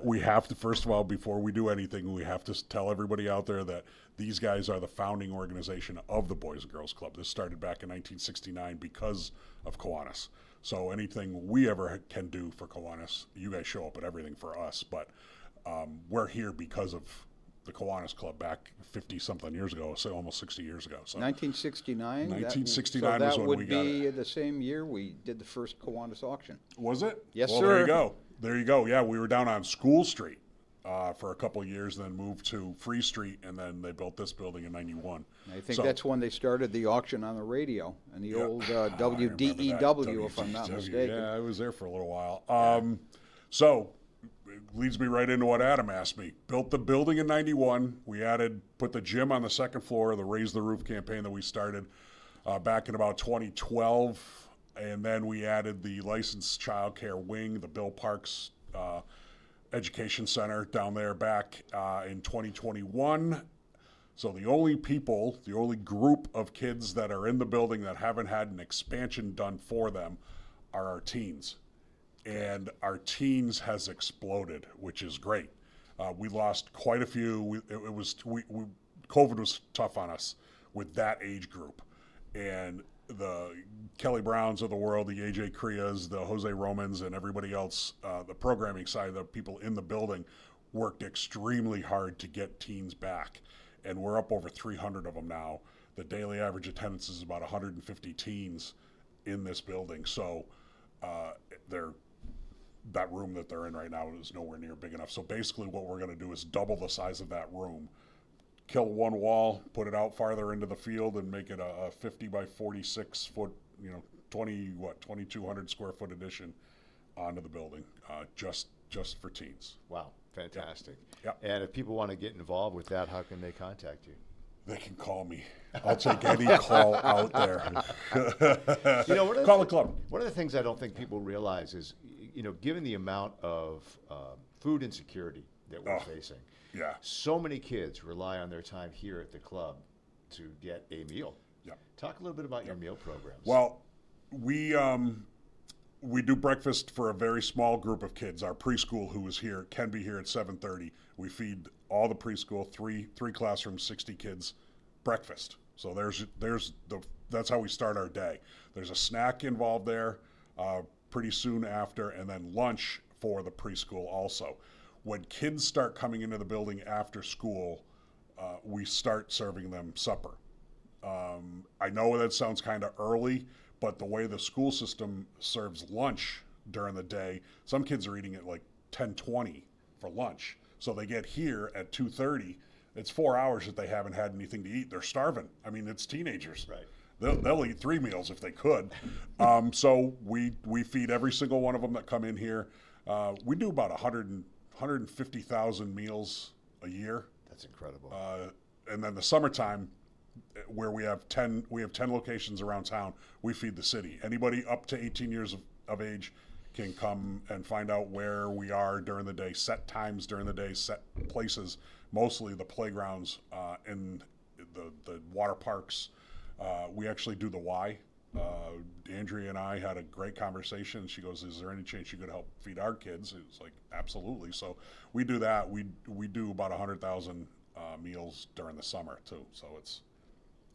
we have to, first of all, before we do anything, we have to tell everybody out there that these guys are the founding organization of the Boys and Girls Club. This started back in 1969 because of Kiwanis. So anything we ever can do for Kiwanis, you guys show up at everything for us. But we're here because of the Kiwanis Club back 50-something years ago, so almost 60 years ago. So 1969? 1969 was when we got it. That would be the same year we did the first Kiwanis auction. Was it? Yes, well, sir. There you go. There you go. Yeah, we were down on School Street for a couple of years, then moved to Free Street, and then they built this building in 91. I think that's when they started the auction on the radio, and the old WDEW, if I'm not mistaken. Yeah, I was there for a little while. So it leads me right into what Adam asked me. Built the building in 91. We put the gym on the second floor, the Raise the Roof campaign that we started back in about 2012. And then we added the licensed childcare wing, the Bill Parks Education Center down there back in 2021. So the only group of kids that are in the building that haven't had an expansion done for them are our teens. And our teens has exploded, which is great. We lost quite a few. COVID was tough on us with that age group. And the Kelly Browns of the world, the AJ Krias, the Jose Romans, and everybody else, the programming side, the people in the building, worked extremely hard to get teens back. And we're up over 300 of them now. The daily average attendance is about 150 teens in this building. So that room that they're in right now is nowhere near big enough. So basically what we're going to do is double the size of that room, kill one wall, put it out farther into the field, and make it a 50 by 46 foot, 2,200 square foot addition onto the building, just for teens. Wow, fantastic. Yep. And if people want to get involved with that, how can they contact you? They can call me. I'll take any call out there. Call the club. One of the things I don't think people realize is, given the amount of food insecurity that we're facing, so many kids rely on their time here at the club to get a meal. Yeah. Talk a little bit about your meal programs. Well, we do breakfast for a very small group of kids. Our preschool, who is here, can be here at 7:30. We feed all the preschool, three classrooms, 60 kids, breakfast. So that's how we start our day. There's a snack involved there pretty soon after, and then lunch for the preschool also. When kids start coming into the building after school, we start serving them supper. I know that sounds kind of early, but the way the school system serves lunch during the day, some kids are eating at like 10:20 for lunch. So they get here at 2:30. It's 4 hours that they haven't had anything to eat. They're starving. I mean, it's teenagers. Right. They'll eat 3 meals if they could. So we feed every single one of them that come in here. We do about 150,000 meals a year. That's incredible. And then the summertime, where we have 10 locations around town, we feed the city. Anybody up to 18 years of age can come and find out where we are during the day, set times during the day, set places, mostly the playgrounds and the water parks. We actually do the Y. Andrea and I had a great conversation. She goes, "Is there any chance you could help feed our kids?" It was like, absolutely. So we do that. We do about 100,000 meals during the summer too. So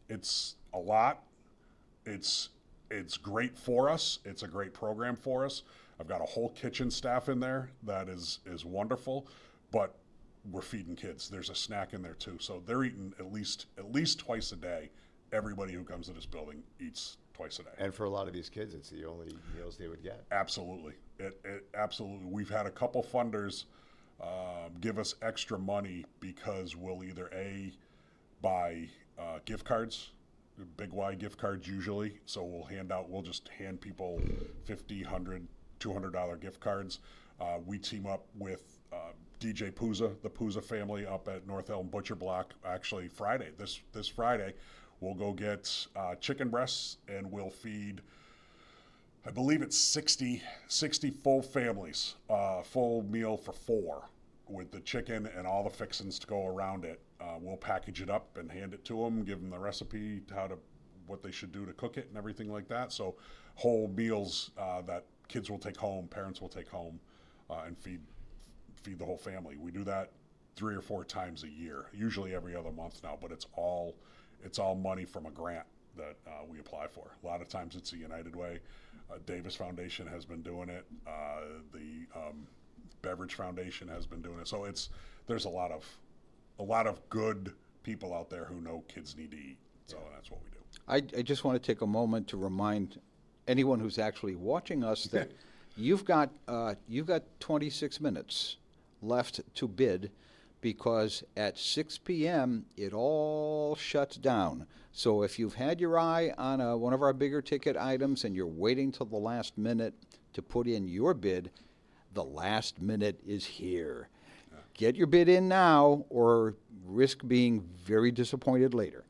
it's a lot. It's great for us. It's a great program for us. I've got a whole kitchen staff in there that is wonderful, but we're feeding kids. There's a snack in there too. So they're eating at least twice a day. Everybody who comes to this building eats twice a day. And for a lot of these kids, it's the only meals they would get. Absolutely. It absolutely. We've had a couple funders give us extra money because we'll either buy gift cards, big Y gift cards usually. So we'll just hand people $50, $100, $200 gift cards. We team up with DJ Pooza, the Pooza family up at North Elm Butcher Block. Actually, Friday, this Friday, we'll go get chicken breasts and we'll feed, I believe it's 60 full families, full meal for 4 with the chicken and all the fixings to go around it. We'll package it up and hand it to them, give them the recipe, what they should do to cook it and everything like that. So whole meals that kids will take home, parents will take home and feed the whole family. We do that 3 or 4 times a year, usually every other month now, but it's all money from a grant that we apply for. A lot of times it's the United Way. Davis Foundation has been doing it. The Beverage Foundation has been doing it. So there's a lot of good people out there who know kids need to eat. So that's what we do. I just want to take a moment to remind anyone who's actually watching us that you've got 26 minutes left to bid, because at 6 p.m. it all shuts down. So if you've had your eye on one of our bigger ticket items and you're waiting till the last minute to put in your bid, the last minute is here. Get your bid in now or risk being very disappointed later.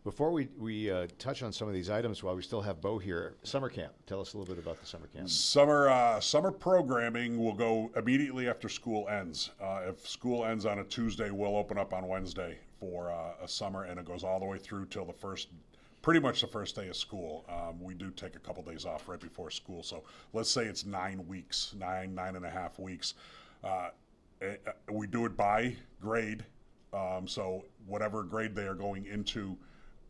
Before we touch on some of these items while we still have Bo here, summer camp. Tell us a little bit about the summer camp. Summer programming will go immediately after school ends. If school ends on a Tuesday, we'll open up on Wednesday for a summer, and it goes all the way through till pretty much the first day of school. We do take a couple days off right before school. So let's say it's 9 weeks, nine and a half weeks. We do it by grade. So whatever grade they are going into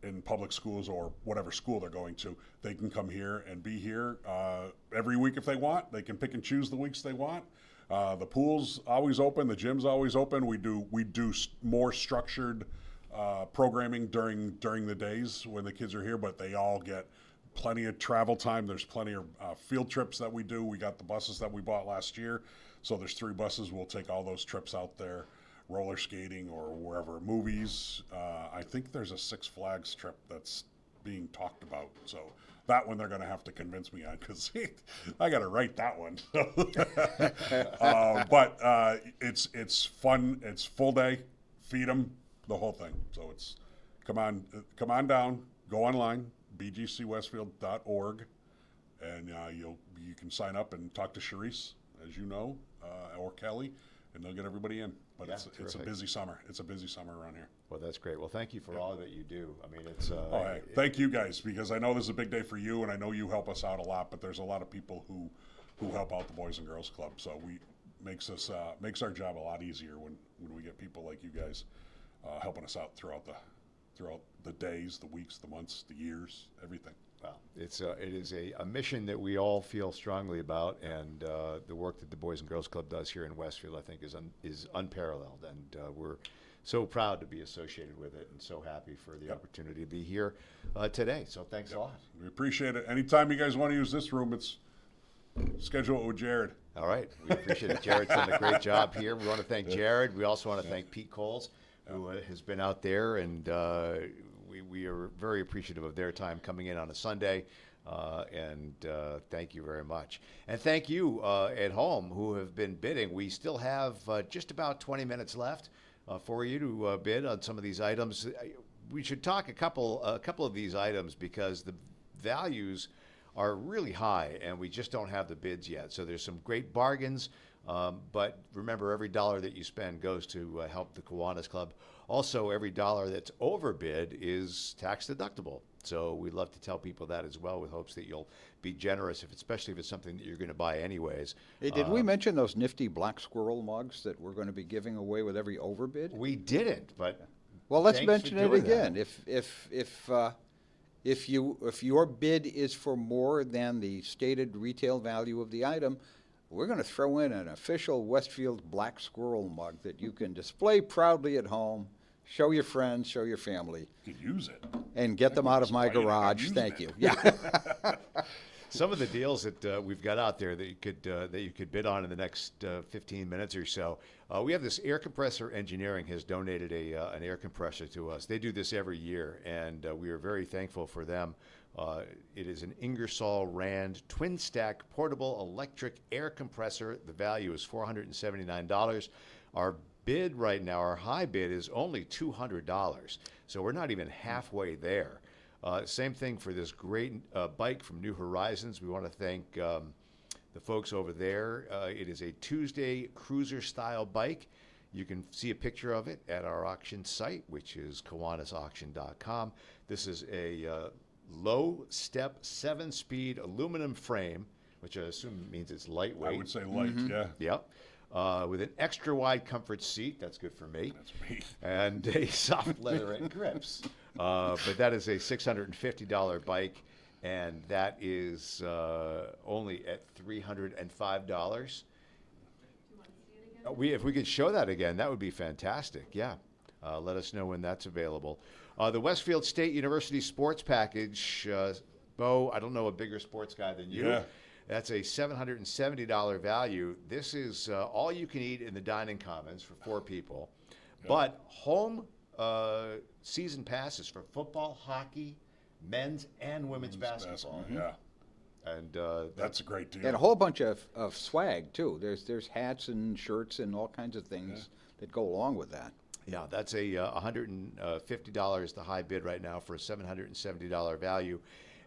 in public schools or whatever school they're going to, they can come here and be here every week if they want. They can pick and choose the weeks they want. The pool's always open. The gym's always open. We do more structured programming during the days when the kids are here, but they all get plenty of travel time. There's plenty of field trips that we do. We got the buses that we bought last year. So there's 3 buses. We'll take all those trips out there, roller skating or wherever, movies. I think there's a Six Flags trip that's being talked about. So that one they're going to have to convince me on, because I got to write that one. But it's fun. It's full day. Feed them, the whole thing. So it's come on down. Go online, bgcwestfield.org, and you can sign up and talk to Charisse, as you know, or Kelly, and they'll get everybody in. But Yeah, it's a terrific. busy summer. It's a busy summer around here. Well, that's great. Well, thank you for all that you do. I mean, it's Hey, thank you guys, because I know this is a big day for you, and I know you help us out a lot. But there's a lot of people who help out the Boys and Girls Club. So makes our job a lot easier when we get people like you guys helping us out throughout the days, the weeks, the months, the years, everything. Well, it is a mission that we all feel strongly about, and the work that the Boys and Girls Club does here in Westfield, I think, is unparalleled, and we're so proud to be associated with it, and so happy for the opportunity to be here today. So thanks a lot. We appreciate it. Anytime you guys want to use this room, it's schedule it with Jared. All right, we appreciate it. Jared's done a great job here. We want to thank Jared. We also want to thank Pete Coles, who has been out there, and we are very appreciative of their time coming in on a Sunday, and thank you very much. And thank you at home who have been bidding. We still have just about 20 minutes left for you to bid on some of these items. We should talk a couple of these items, because the values are really high, and we just don't have the bids yet. So there's some great bargains, but remember, every dollar that you spend goes to help the Kiwanis Club. Also, every dollar that's overbid is tax deductible. So we love to tell people that as well, with hopes that you'll be generous, especially if it's something that you're going to buy anyways. Hey, did we mention those nifty black squirrel mugs that we're going to be giving away with every overbid? We didn't, but well, let's thanks for mention it doing again. that. If your bid is for more than the stated retail value of the item, we're going to throw in an official Westfield black squirrel mug that you can display proudly at home, show your friends, show your family. You can use it. and get them out of my Why didn't I garage. use Thank that? you. Yeah. Some of the deals that we've got out there that you could bid on in the next 15 minutes or so. We have this air compressor engineering has donated an air compressor to us. They do this every year, and we are very thankful for them. It is an Ingersoll Rand twin stack portable electric air compressor. The value is $479. Our bid right now, our high bid is only $200. So we're not even halfway there. Same thing for this great bike from New Horizons. We want to thank the folks over there. It is a Tuesday cruiser style bike. You can see a picture of it at our auction site, which is kiwanisauction.com. This is a low step 7-speed aluminum frame, which I assume means it's lightweight. I would say light, yeah. Yep. With an extra wide comfort seat, that's good for me. That's me. And a soft leatherette grips. But that is a $650 bike, and that is only at $305. If we could show that again, that would be fantastic. Yeah. Let us know when that's available. The Westfield State University Sports Package, Bo, I don't know a bigger sports guy than you. Yeah. That's a $770 value. This is all you can eat in the dining commons for 4 people. Yeah. But home season passes for football, hockey, men's and women's basketball. Yeah. And That's a great deal. And a whole bunch of swag, too. There's hats and shirts and all kinds of things that go along with that. yeah, that's a $150 the high bid right now for a $770 value.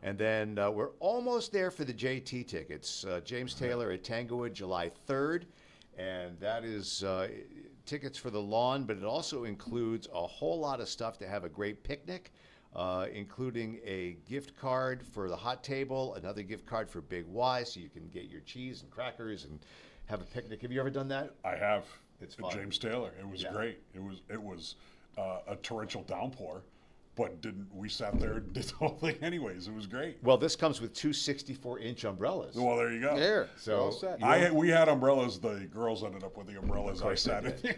And then we're almost there for the JT tickets. James Taylor at Tanglewood, July 3rd. And that is tickets for the lawn, but it also includes a whole lot of stuff to have a great picnic, including a gift card for the hot table, another gift card for Big Y, so you can get your cheese and crackers and have a picnic. Have you ever done that? I have. It's At fun. James Taylor. It was great. It was a torrential downpour, but we sat there and did the whole thing anyways. It was great. Well, this comes with 2 64-inch umbrellas. Well, there you go. There, So, all set. We had umbrellas. The girls ended up with the umbrellas. I sat in.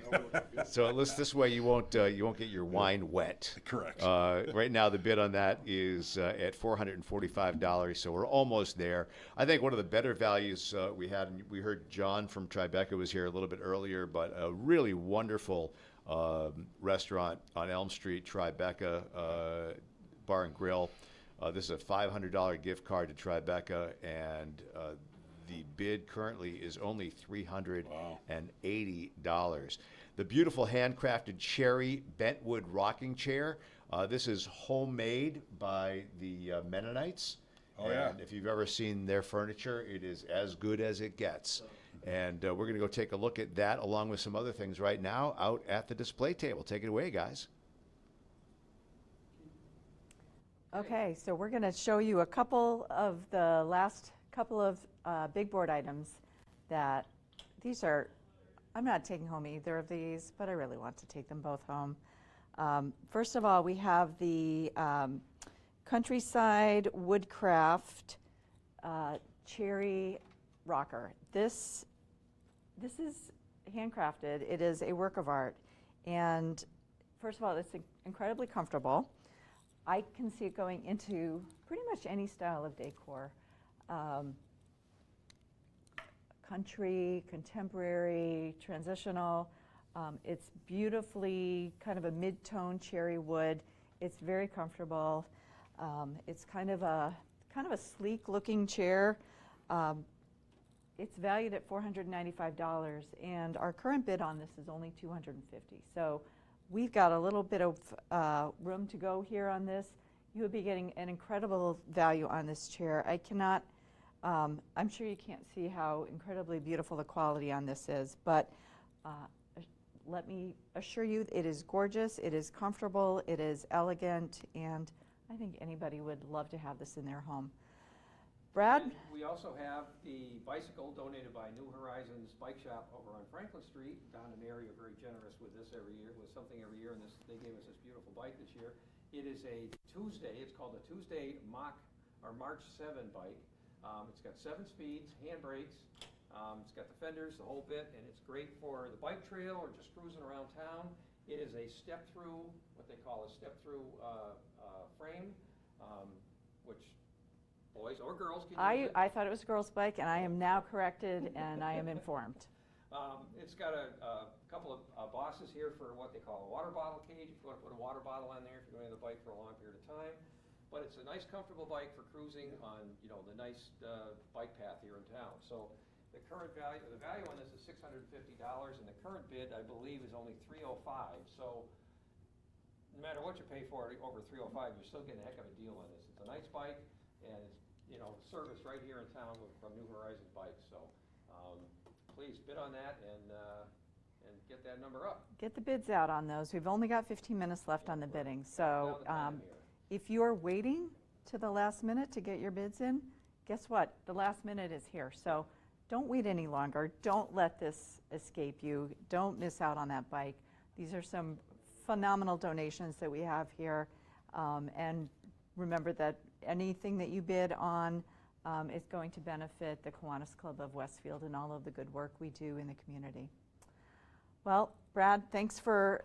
So at least this way you won't get your wine wet. Correct. Right now the bid on that is at $445, so we're almost there. I think one of the better values we had, and we heard John from Tribeca was here a little bit earlier, but a really wonderful restaurant on Elm Street, Tribeca Bar and Grill. This is a $500 gift card to Tribeca, and the bid currently is only $380. The beautiful handcrafted cherry bentwood rocking chair. This is homemade by the Mennonites. Oh, yeah. And if you've ever seen their furniture, it is as good as it gets. And we're going to go take a look at that along with some other things right now out at the display table. Take it away, guys. Okay, so we're going to show you a couple of the last couple of big board items that these are, I'm not taking home either of these, but I really want to take them both home. First of all, we have the Countryside Woodcraft Cherry Rocker. This is handcrafted. It is a work of art. And first of all, it's incredibly comfortable. I can see it going into pretty much any style of decor. Country, contemporary, transitional. It's beautifully kind of a mid-tone cherry wood. It's very comfortable. It's kind of a sleek-looking chair. It's valued at $495, and our current bid on this is only $250. So we've got a little bit of room to go here on this. You would be getting an incredible value on this chair. I cannot, I'm sure you can't see how incredibly beautiful the quality on this is, but let me assure you it is gorgeous, it is comfortable, it is elegant, and I think anybody would love to have this in their home. Brad? And we also have the bicycle donated by New Horizons Bike Shop over on Franklin Street. Don and Mary are very generous with this every year, with something every year, and they gave us this beautiful bike this year. It is a Tuesday, it's called a Tuesday March 7 bike. It's got 7 speeds, handbrakes, it's got the fenders, the whole bit, and it's great for the bike trail or just cruising around town. It is a step-through, what they call a step-through frame. or girls can use it. I thought it was a girl's bike, and I am now corrected, and I am informed. It's got a couple of bosses here for what they call a water bottle cage, if you want to put a water bottle on there if you're going to the bike for a long period of time. But it's a nice, comfortable bike for cruising on, you know, the nice bike path here in town. So the value on this is $650, and the current bid, I believe, is only $305. So no matter what you pay for it, over $305, you're still getting a heck of a deal on this. It's a nice bike, and it's, you know, serviced right here in town from New Horizon Bikes. So please bid on that and get that number up. Get the bids out on those. We've only got 15 minutes left on the bidding. So Now the time here. if you're waiting to the last minute to get your bids in, guess what? The last minute is here. So don't wait any longer. Don't let this escape you. Don't miss out on that bike. These are some phenomenal donations that we have here. And remember that anything that you bid on is going to benefit the Kiwanis Club of Westfield and all of the good work we do in the community. Well, Brad, thanks for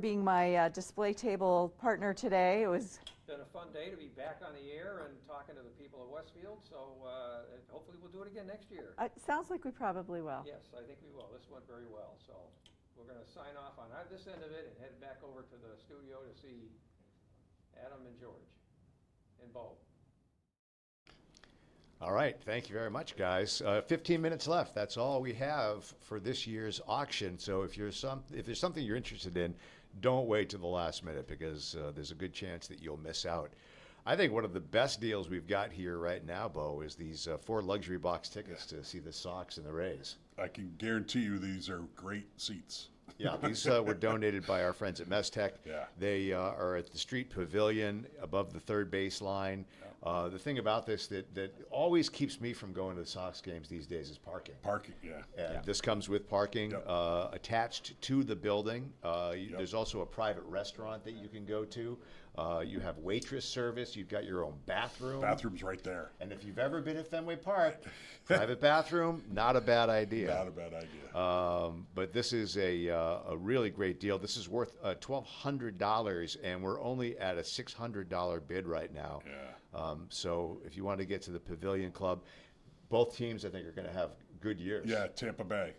being my display table partner today. It was Been a fun day to be back on the air and talking to the people of Westfield. So hopefully we'll do it again next year. it sounds like we probably will. Yes, I think we will. This went very well. So we're going to sign off on this end of it and head back over to the studio to see Adam and George and Bo. All right, thank you very much, guys. 15 minutes left. That's all we have for this year's auction. So if there's something you're interested in, don't wait to the last minute because there's a good chance that you'll miss out. I think one of the best deals we've got here right now, Bo, is these 4 luxury box tickets to see the Sox and the Rays. I can guarantee you these are great seats. Yeah, these were donated by our friends at Mestech. Yeah. They are at the street pavilion above the third baseline. The thing about this that always keeps me from going to the Sox games these days is parking. Parking, yeah. And this comes with parking Yep. attached to the building. There's also a private restaurant that you can go to. You have waitress service. You've got your own bathroom. Bathroom's right there. And if you've ever been at Fenway Park, private bathroom, not a bad idea. Not a bad idea. But this is a really great deal. This is worth $1,200, and we're only at a $600 bid right now. Yeah. So if you want to get to the Pavilion Club, both teams I think are going to have good years. Yeah, Tampa Bay.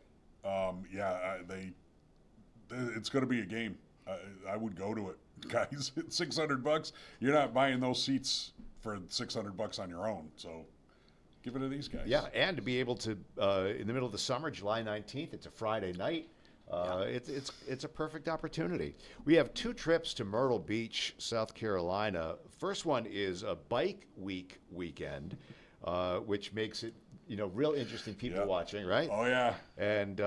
It's going to be a game. I would go to it, guys. It's $600. You're not buying those seats for $600 on your own. So give it to these guys. Yeah, and to be able to in the middle of the summer, July 19th, it's a Friday night. It's a perfect opportunity. We have 2 trips to Myrtle Beach, South Carolina. First one is a bike week weekend, which makes it real interesting people watching, right? Oh yeah. And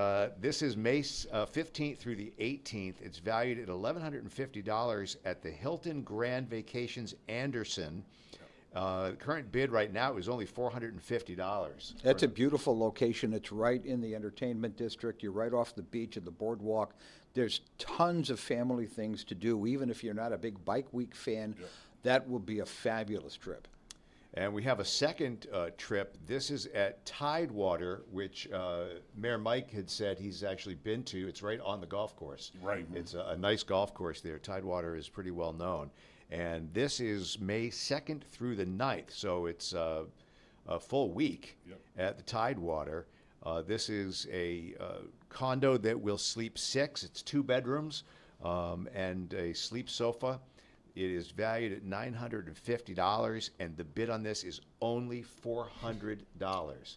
this is May 15th through the 18th. It's valued at $1,150 at the Hilton Grand Vacations Anderson. The current bid right now is only $450. That's a beautiful location. It's right in the entertainment district. You're right off the beach at the boardwalk. There's tons of family things to do. Even if you're not a big Bike Week fan, that will be a fabulous trip. And we have a second trip. This is at Tidewater, which Mayor Mike had said he's actually been to. It's right on the golf course. Right. It's a nice golf course there. Tidewater is pretty well known. And this is May 2nd through the 9th, so it's a full week at the Tidewater. This is a condo that will sleep 6. It's 2 bedrooms and a sleep sofa. It is valued at $950, and the bid on this is only $400.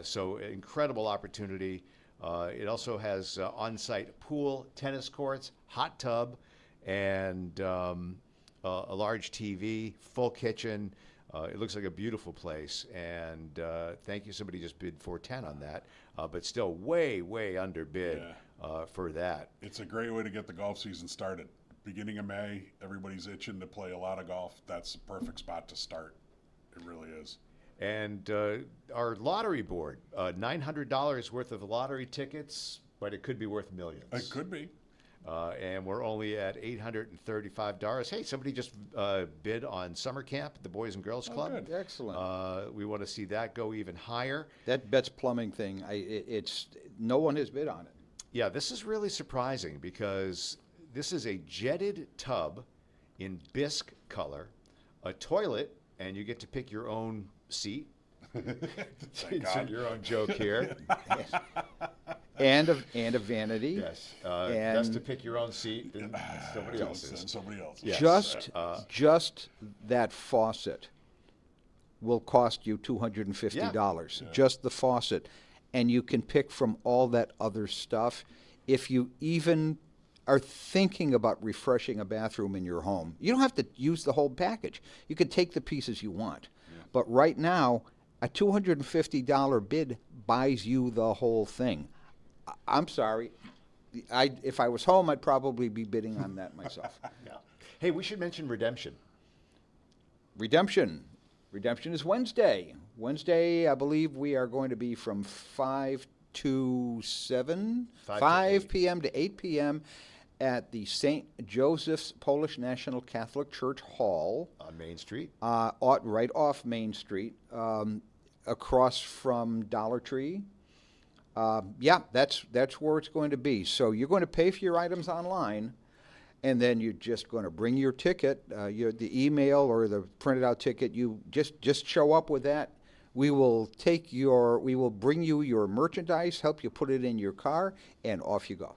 So incredible opportunity. It also has on-site pool, tennis courts, hot tub, and a large TV, full kitchen. It looks like a beautiful place, and thank you. Somebody just bid $410 on that, but still way, way underbid for that. It's a great way to get the golf season started. Beginning of May, everybody's itching to play a lot of golf. That's the perfect spot to start. It really is. And our lottery board, $900 worth of lottery tickets, but it could be worth millions. It could be. And we're only at $835. Hey, somebody just bid on summer camp at the Boys and Girls Club. Good. Excellent. We want to see that go even higher. That Bet's Plumbing thing, no one has bid on it. Yeah, this is really surprising because this is a jetted tub in bisque color, a toilet, and you get to pick your own seat. Thank Insert God. your own joke here. And a vanity. Yes. Best to And pick your own seat than somebody Than else's. somebody else. Yes. just that faucet will cost you $250. Yeah. Just the faucet. And you can pick from all that other stuff. If you even are thinking about refreshing a bathroom in your home, you don't have to use the whole package. You can take the pieces you want. But right now, a $250 bid buys you the whole thing. I'm sorry. If I was home, I'd probably be bidding on that myself. Yeah. Hey, we should mention redemption. Redemption. Redemption is Wednesday. Wednesday, I believe we are going to be from 5 to 7, 5 p.m. to 8 p.m. at the St. Joseph's Polish National Catholic Church Hall. On Main Street. Right off Main Street, across from Dollar Tree. Yeah, that's where it's going to be. So you're going to pay for your items online, and then you're just going to bring your ticket, the email or the printed out ticket. You just show up with that. We will bring you your merchandise, help you put it in your car, and off you go.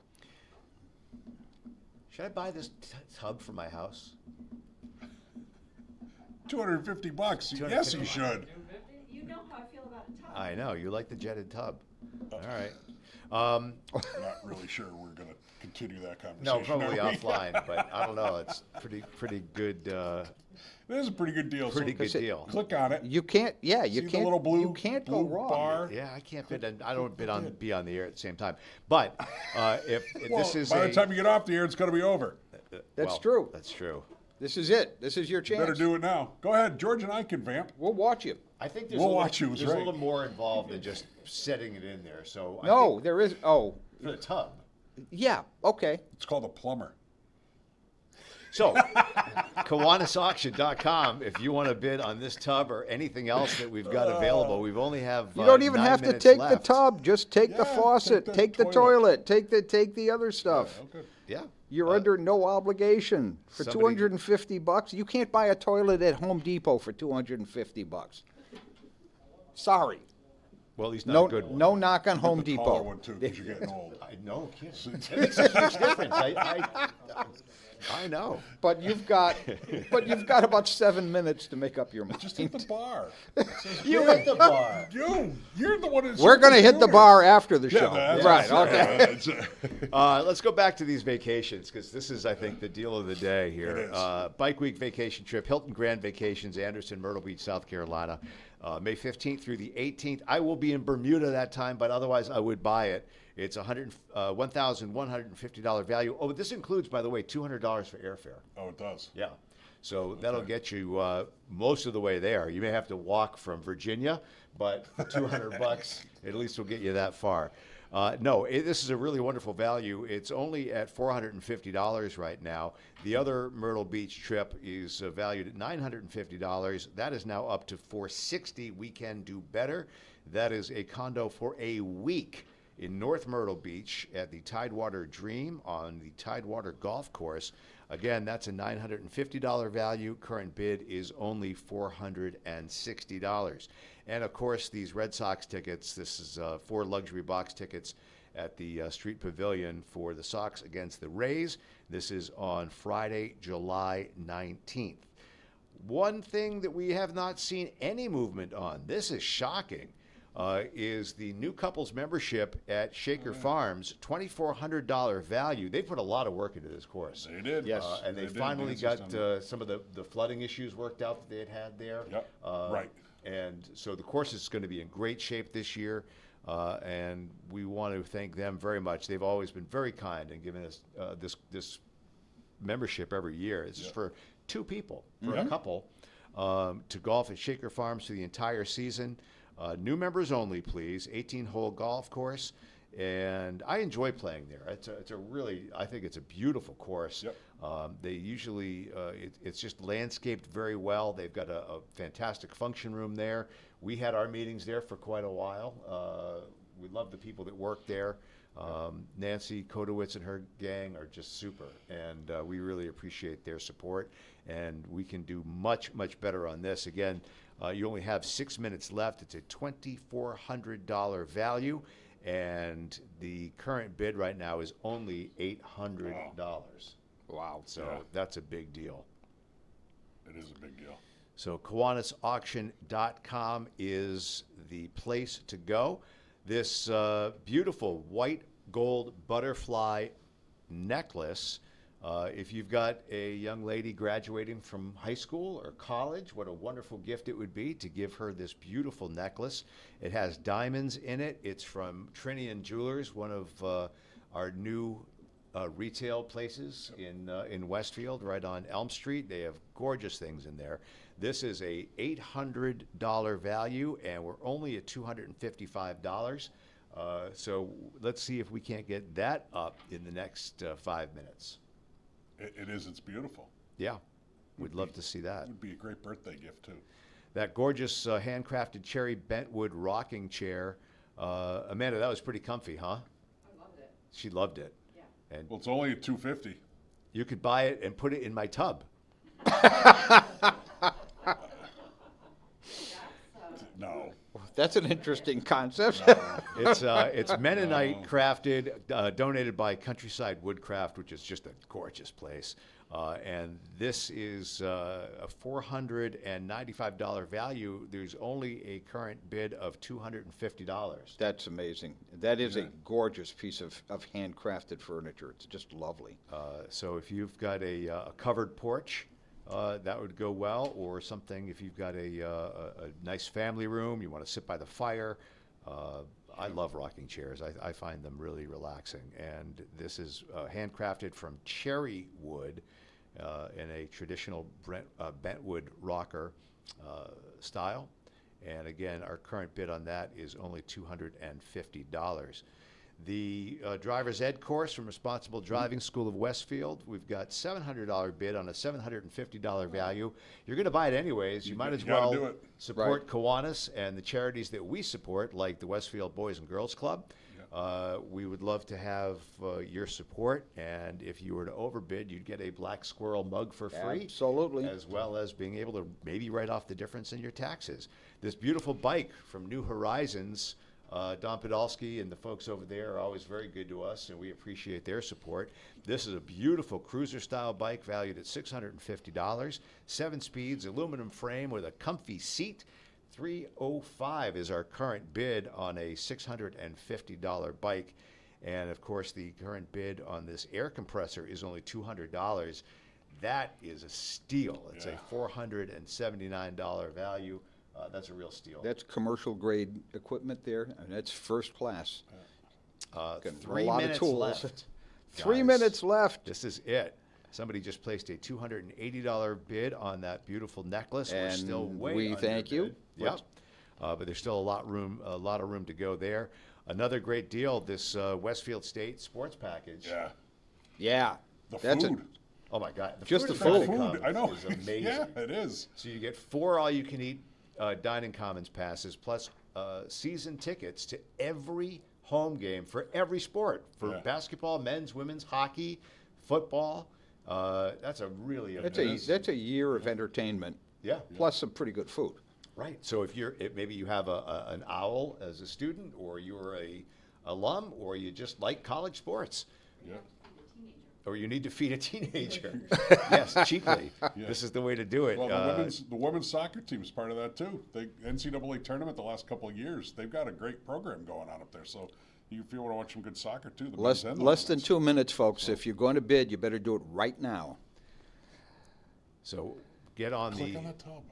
Should I buy this tub for my house? $250. Yes, you should. You know how I feel about a tub. I know. You like the jetted tub. All right. Not really sure we're going to continue that conversation. No, probably are we? offline, but I don't know. It's pretty good. It is a pretty good deal. Pretty So good deal. click on it. You can't. Yeah, you See the can't. little blue, you can't go blue wrong. bar? Yeah, I can't bid. I don't be on the air at the same time. But if Well, this is by the time you get off the air, it's going to be over. That's true. That's true. This is it. This is your chance. Better do it now. Go ahead. George and I can vamp. We'll watch you. I think there's We'll a little, watch you, there's that's a right. little more involved than just setting it in there. So I No, think there is. Oh, for the tub. yeah. Okay. It's called a plumber. So, KiwanisAuction.com if you want to bid on this tub or anything else that we've got available. We've only have You don't even 9 have to minutes take left. the tub. Just take the Yeah, faucet. take the Take the toilet. Take the other stuff. Okay. Yeah. You're under no obligation for somebody- $250. You can't buy a toilet at Home Depot for $250. Sorry. Well, he's not No, a good one. no knock on Home The taller Depot. one, too, because you're getting old. I know, kidding. That makes a huge difference. I know. But you've got about 7 minutes to make up your mind. Just hit the bar. You hit the bar. You're the one who's. We're going to hit the bar after the Yeah, show. that's Right. right. Okay. Let's go back to these vacations because this is, I think, the deal of the day here. It is. Bike Week vacation trip, Hilton Grand Vacations, Anderson, Myrtle Beach, South Carolina, May 15th through the 18th. I will be in Bermuda that time, but otherwise I would buy it. It's $1,150 value. Oh, this includes, by the way, $200 for airfare. Oh, it does. Yeah. So that'll get you most of the way there. You may have to walk from Virginia, but for $200, at least will get you that far. This is a really wonderful value. It's only at $450 right now. The other Myrtle Beach trip is valued at $950. That is now up to $460. We can do better. That is a condo for a week in North Myrtle Beach at the Tidewater Dream on the Tidewater Golf Course. Again, that's a $950 value. Current bid is only $460. And of course, these Red Sox tickets, this is 4 luxury box tickets at the Street Pavilion for the Sox against the Rays. This is on Friday, July 19th. One thing that we have not seen any movement on, this is shocking, is the new couples membership at Shaker Farms, $2,400 value. They put a lot of work into this course. They did. Yes. And they did. finally They got insisted some of the flooding issues worked out that they had there. Yep. Right. And so the course is going to be in great shape this year, and we want to thank them very much. They've always been very kind and given us this membership every year. It's just for 2 people, for a couple, to golf at Shaker Farms for the entire season. New members only, please. 18-hole golf course, and I enjoy playing there. It's a really, I think it's a beautiful course. Yep. They usually, it's just landscaped very well. They've got a fantastic function room there. We had our meetings there for quite a while. We love the people that work there. Nancy Kodowitz and her gang are just super, and we really appreciate their support. and we can do much, much better on this. Again, you only have 6 minutes left. It's a $2,400 value, and the current bid right now is only $800. Wow. So Yeah. that's a big deal. It is a big deal. So KiwanisAuction.com is the place to go. This beautiful white gold butterfly necklace, if you've got a young lady graduating from high school or college, what a wonderful gift it would be to give her this beautiful necklace. It has diamonds in it. It's from Trinian Jewelers, one of our new retail places in Westfield, right on Elm Street. They have gorgeous things in there. This is a $800 value, and we're only at $255. So let's see if we can't get that up in the next 5 minutes. It is. It's beautiful. Yeah, we'd love to see that. It would be a great birthday gift, too. That gorgeous handcrafted cherry bentwood rocking chair. Amanda, that was pretty comfy, huh? I loved it. She loved it. Yeah. And Well, it's only at $250. you could buy it and put it in my tub. No. That's an interesting concept. It's Mennonite crafted, donated by Countryside Woodcraft, which is just a gorgeous place. And this is a $495 value. There's only a current bid of $250. That's amazing. That is a gorgeous piece of handcrafted furniture. It's just lovely. So if you've got a covered porch, that would go well, or something if you've got a nice family room, you want to sit by the fire. I love rocking chairs. I find them really relaxing. And this is handcrafted from cherry wood in a traditional bentwood rocker style. And again, our current bid on that is only $250. The driver's ed course from Responsible Driving School of Westfield, we've got $700 bid on a $750 value. You're going to buy it anyways. You might as gotta do well it. support Kiwanis and the charities that we support, like the Westfield Boys and Girls Club. We would love to have your support, and if you were to overbid, you'd get a Black Squirrel mug for free. Absolutely. As well as being able to maybe write off the difference in your taxes. This beautiful bike from New Horizons, Don Podolsky and the folks over there are always very good to us, and we appreciate their support. This is a beautiful cruiser-style bike valued at $650. 7 speeds, aluminum frame with a comfy seat. $305 is our current bid on a $650 bike. And, of course, the current bid on this air compressor is only $200. That is a steal. It's a $479 value. That's a real steal. That's commercial grade equipment there, and that's first class. Got a 3 lot of minutes tools. left. 3 Guys, minutes left. This is it. Somebody just placed a $280 bid on that beautiful necklace. We're And still way we under thank you. bid. Yep. But there's still a lot of room to go there. Another great deal, this Westfield State sports package. Yeah. Yeah. The That's food. Oh my God. Just the that food. comes I know. is amazing. Yeah, it is. So you get 4 all-you-can-eat dining commons passes, plus season tickets to every home game for every sport, for basketball, men's, women's, hockey, football. That's a really amazing. That's a year of entertainment. Yeah. Plus some pretty good food. Right. So if maybe you have an owl as a student, or you're a alum, or you just like college sports. Yeah. Or you need to feed a teenager. Yes, cheaply. Yeah. This is the way to do it. Well, the women's soccer team is part of that too. The NCAA tournament the last couple of years, they've got a great program going on up there. So if you want to watch some good soccer too, the Less men's and the less than women's. 2 minutes, folks. If you're going to bid, you better do it right now. So get on Click the on the tub.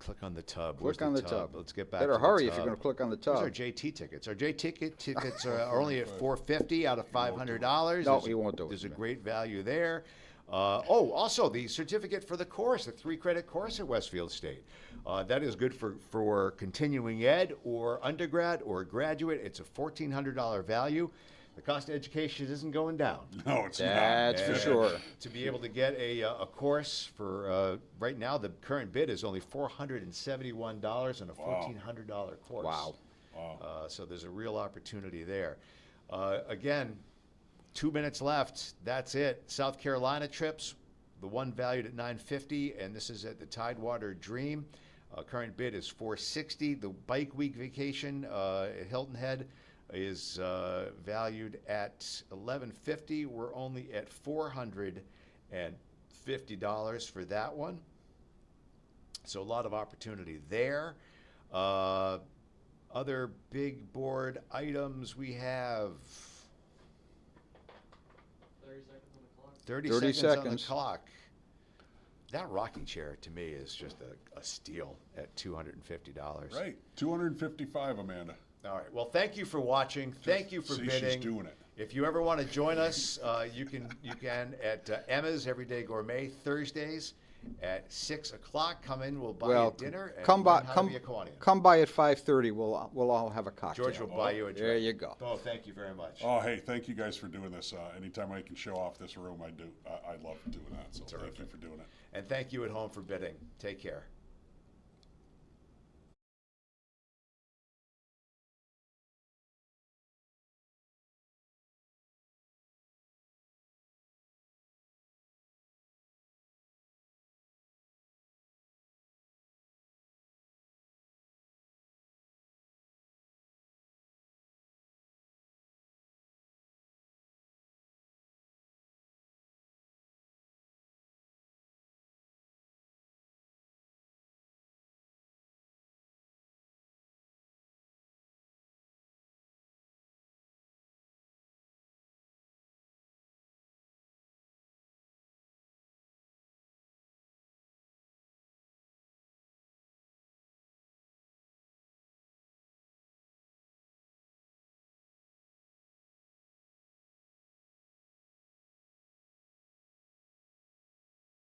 click on the tub. Click Where's on the tub. Let's get back. Better to the hurry if tub. you're going to click on the Here's our tub. JT tickets. Our JT tickets are only at $450 out of $500. No, he won't do it. There's a great value there. Also the certificate for the course, the 3-credit course at Westfield State. That is good for continuing ed or undergrad or graduate. It's a $1,400 value. The cost of education isn't going down. No, it's That's for sure. To be able to get a course for right now, the current bid is only $471 on a $1,400 course. Wow. So there's a real opportunity there. Again, 2 minutes left. That's it. South Carolina trips, the one valued at $950, and this is at the Tidewater Dream. Current bid is $460. The Bike Week Vacation at Hilton Head is valued at $1150. We're only at $450 for that one. So a lot of opportunity there. Other big board items we have. 30 seconds on the clock. 30 30 seconds on the seconds. clock. That rocking chair to me is just a steal at $250. Right, 255, Amanda. All right. Well, thank you for watching. Thank you for See, bidding. she's doing it. If you ever want to join us, you can at Emma's Everyday Gourmet Thursdays at 6 o'clock. Come in. We'll buy you dinner. And come by, learn how to be a Kiwanian. come by at 5:30. We'll all have a cocktail. George will buy you a drink. There you go. Oh, thank you very much. Oh, hey, thank you guys for doing this. Anytime I can show off this room, I do. I love doing that. So thank you for doing it. And thank you at home for bidding. Take care.